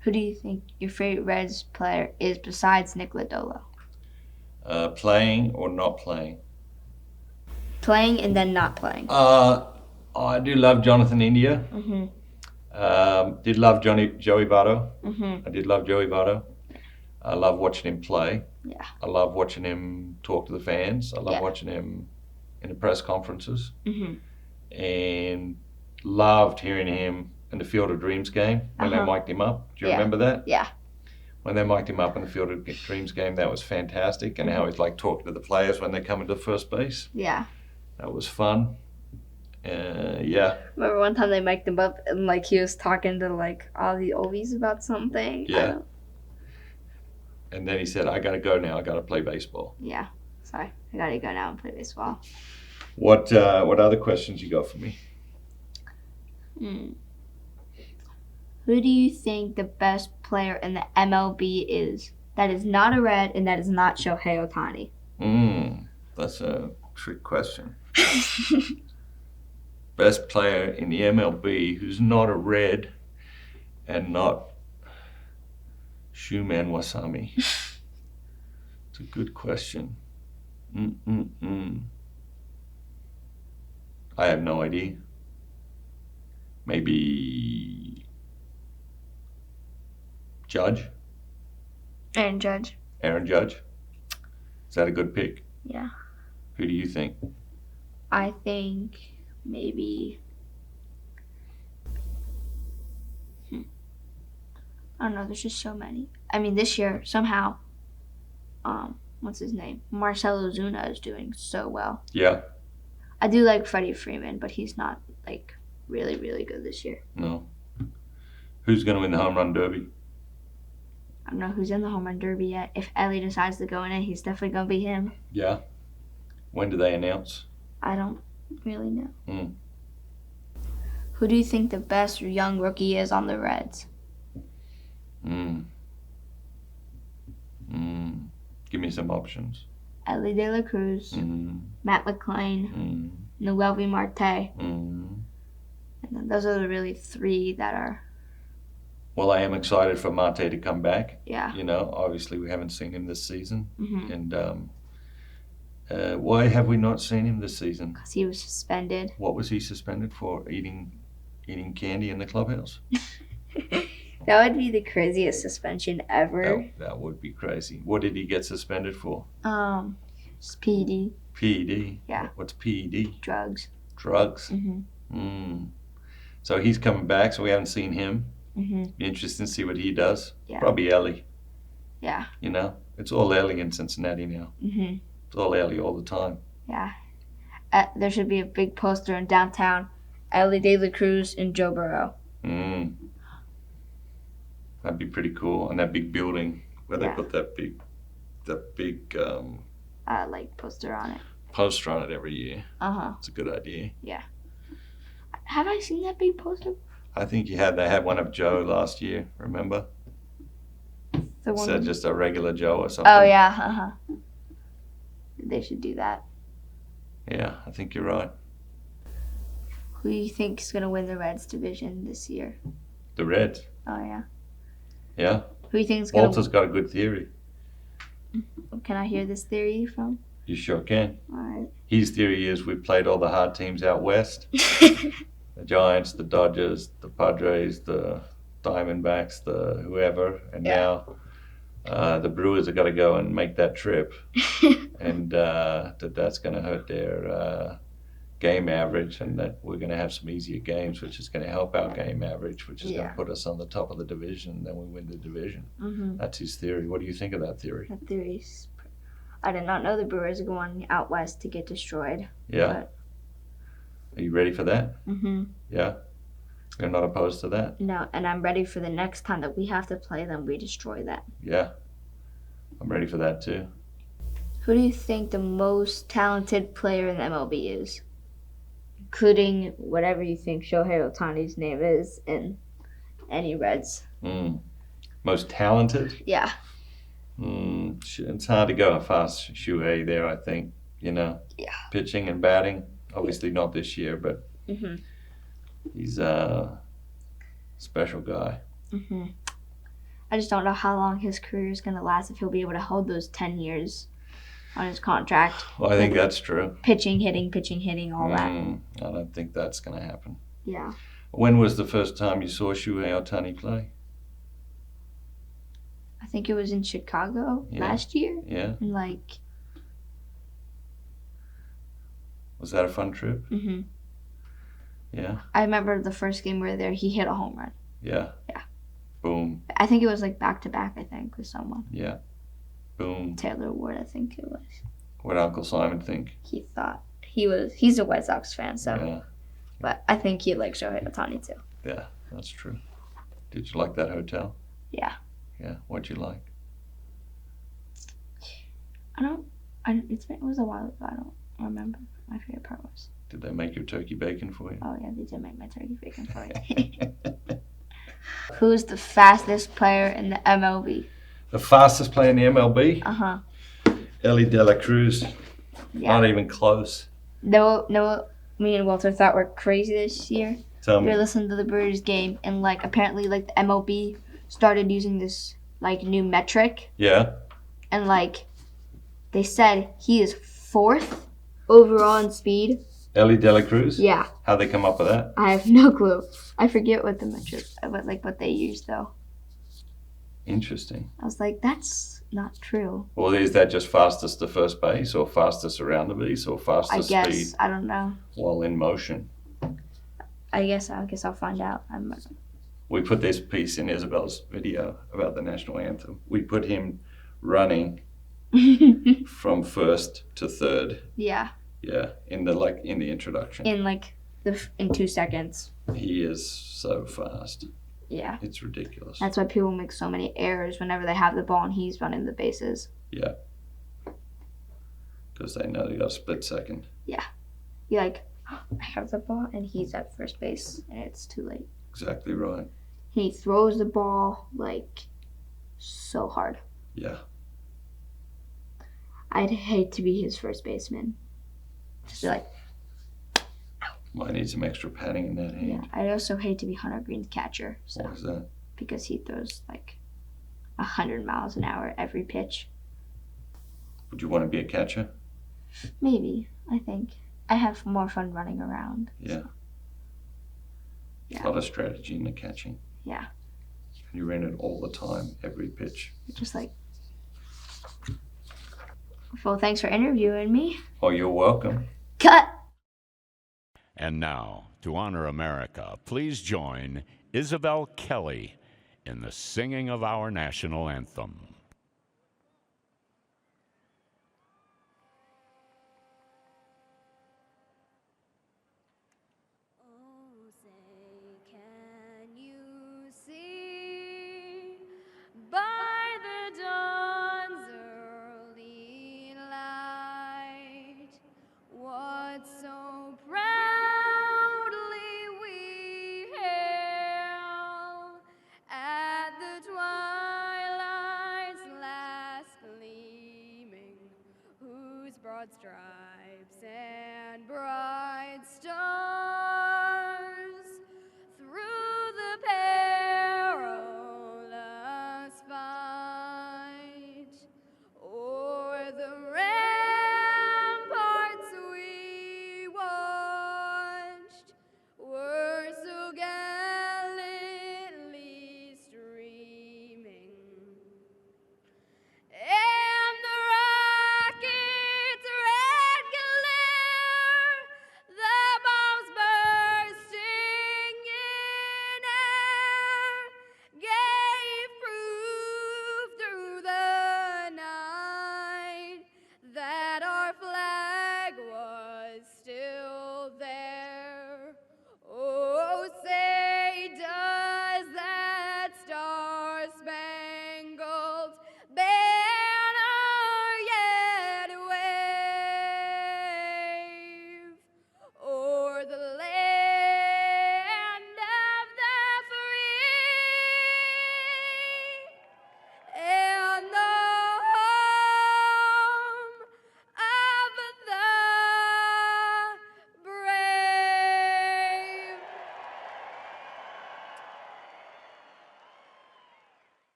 Who do you think your favorite Reds player is besides Nick Lodolo? Playing or not playing? Playing and then not playing. I do love Jonathan India. Did love Joey Votto. I did love Joey Votto. I love watching him play. Yeah. I love watching him talk to the fans. I love watching him in the press conferences. And loved hearing him in the Field of Dreams game when they mic'd him up. Do you remember that? Yeah. When they mic'd him up in the Field of Dreams game, that was fantastic. And how he's talking to the players when they come into first base. Yeah. That was fun. Yeah. Remember one time they mic'd him up and he was talking to all the Oldies about something? Yeah. And then he said, I gotta go now, I gotta play baseball. Yeah. Sorry. I gotta go now and play baseball. What other questions you got for me? Who do you think the best player in the MLB is that is not a Red and that is not Shohei Ohtani? That's a trick question. Best player in the MLB who's not a Red and not Shuman Wasami. It's a good question. I have no idea. Maybe Judge? Aaron Judge. Aaron Judge? Is that a good pick? Yeah. Who do you think? I think maybe... I don't know, there's just so many. I mean, this year, somehow, what's his name? Marcelo Zuna is doing so well. Yeah. I do like Freddie Freeman, but he's not, really, really good this year. No. Who's going to win the home run derby? I don't know who's in the home run derby yet. If Ellie decides to go in it, he's definitely going to be him. Yeah. When do they announce? I don't really know. Who do you think the best young rookie is on the Reds? Give me some options. Ellie De La Cruz, Matt McClain, Noelvi Marte. And then those are the really three that are... Well, I am excited for Marte to come back. Yeah. Obviously we haven't seen him this season. And why have we not seen him this season? Because he was suspended. What was he suspended for? Eating candy in the clubhouse? That would be the craziest suspension ever. That would be crazy. What did he get suspended for? Just PED. PED? Yeah. What's PED? Drugs. Drugs? So he's coming back, so we haven't seen him. Be interesting to see what he does. Yeah. Probably Ellie. Yeah. You know, it's all early in Cincinnati now. Mhm. It's all early all the time. Yeah. There should be a big poster in downtown. Ellie De La Cruz and Joe Burrow. That'd be pretty cool. And that big building where they Yeah. put that big Like poster on it. poster on it every year. Uh-huh. It's a good idea. Yeah. Have I seen that big poster? I think they had one of Joe last year, remember? The one. Said just a regular Joe or something. Oh yeah. Uh-huh. They should do that. Yeah, I think you're right. Who do you think is gonna win the Reds division this year? The Reds. Oh yeah. Yeah. Who do you think is gonna? Walter's got a good theory. Can I hear this theory from? You sure can. All right. His theory is we've played all the hard teams out west. The Giants, the Dodgers, the Padres, the Diamondbacks, the whoever, and now the Brewers have got to go and make that trip, and that's going to hurt their game average, and that we're going to have some easier games, which is going to help our game average, which is going to put us on the top of the division, and then we win the division. Mm-hmm. That's his theory. What do you think of that theory? That theory's. I did not know the Brewers are going out west to get destroyed. Yeah. Are you ready for that? Mm-hmm. Yeah. You're not opposed to that? No, and I'm ready for the next time that we have to play them, we destroy them. Yeah. I'm ready for that too. Who do you think the most talented player in the MLB is? Including whatever you think Shohei Ohtani's name is in any Reds. Most talented? Yeah. It's hard to go past Shohei there, I think. You know? Yeah. Pitching and batting. Obviously not this year, but he's a special guy. I just don't know how long his career is going to last, if he'll be able to hold those 10 years on his contract. Well, I think that's true. Pitching, hitting, all that. I don't think that's going to happen. Yeah. When was the first time you saw Shohei Ohtani play? I think it was in Chicago last year. Yeah. And like... Was that a fun trip? Mm-hmm. Yeah. I remember the first game we were there, he hit a home run. Yeah. Yeah. Boom. I think it was like back-to-back, I think, with someone. Yeah. Boom. Taylor Ward, I think it was. What did Uncle Simon think? He thought he's a White Sox fan, so. Yeah. But I think he likes Shohei Ohtani too. Yeah, that's true. Did you like that hotel? Yeah. Yeah. What'd you like? It was a while ago. I don't remember what my favorite part was. Did they make your turkey bacon for you? Oh yeah, they did make my turkey bacon for me. Who's the fastest player in the MLB? The fastest player in the MLB? Uh-huh. Ellie De La Cruz. Yeah. Not even close. No, me and Walter thought were crazy this year. Tell We me. were listening to the Brewers game, and like apparently like the MLB started using this like new metric, Yeah. and like they said he is 4th overall in speed. Ellie De La Cruz? Yeah. How'd they come up with that? I have no clue. I forget what the metric, what they used though. Interesting. I was like, that's not true. Or is that just fastest to first base, or fastest around the base, or fastest I guess speed I don't know. while in motion? I guess I'll find out. We put this piece in Isabel's video about the national anthem. We put him running from first to third. Yeah. Yeah, in the introduction. In 2 seconds. He is so fast. Yeah. It's ridiculous. That's why people make so many errors whenever they have the ball and he's running the bases. Yeah. Because they know they got a split second. Yeah. You I have the ball and he's at first base and it's too late. Exactly right. He throws the ball so hard. Yeah. I'd hate to be his first baseman. Just be like, Might need some extra padding in that hand. yeah. I'd also hate to be Hunter Green's catcher. So, Why is that? because he throws 100 miles an hour every pitch. Would you want to be a catcher? Maybe, I think. I have more fun running around. Yeah. So. Yeah. A lot of strategy in the catching. Yeah. You ran it all the time, every pitch. Just well, thanks for interviewing me. Oh, you're welcome. Cut! And now, to honor America, please join Isabel Kelly in the singing of our national anthem. crowd's dry.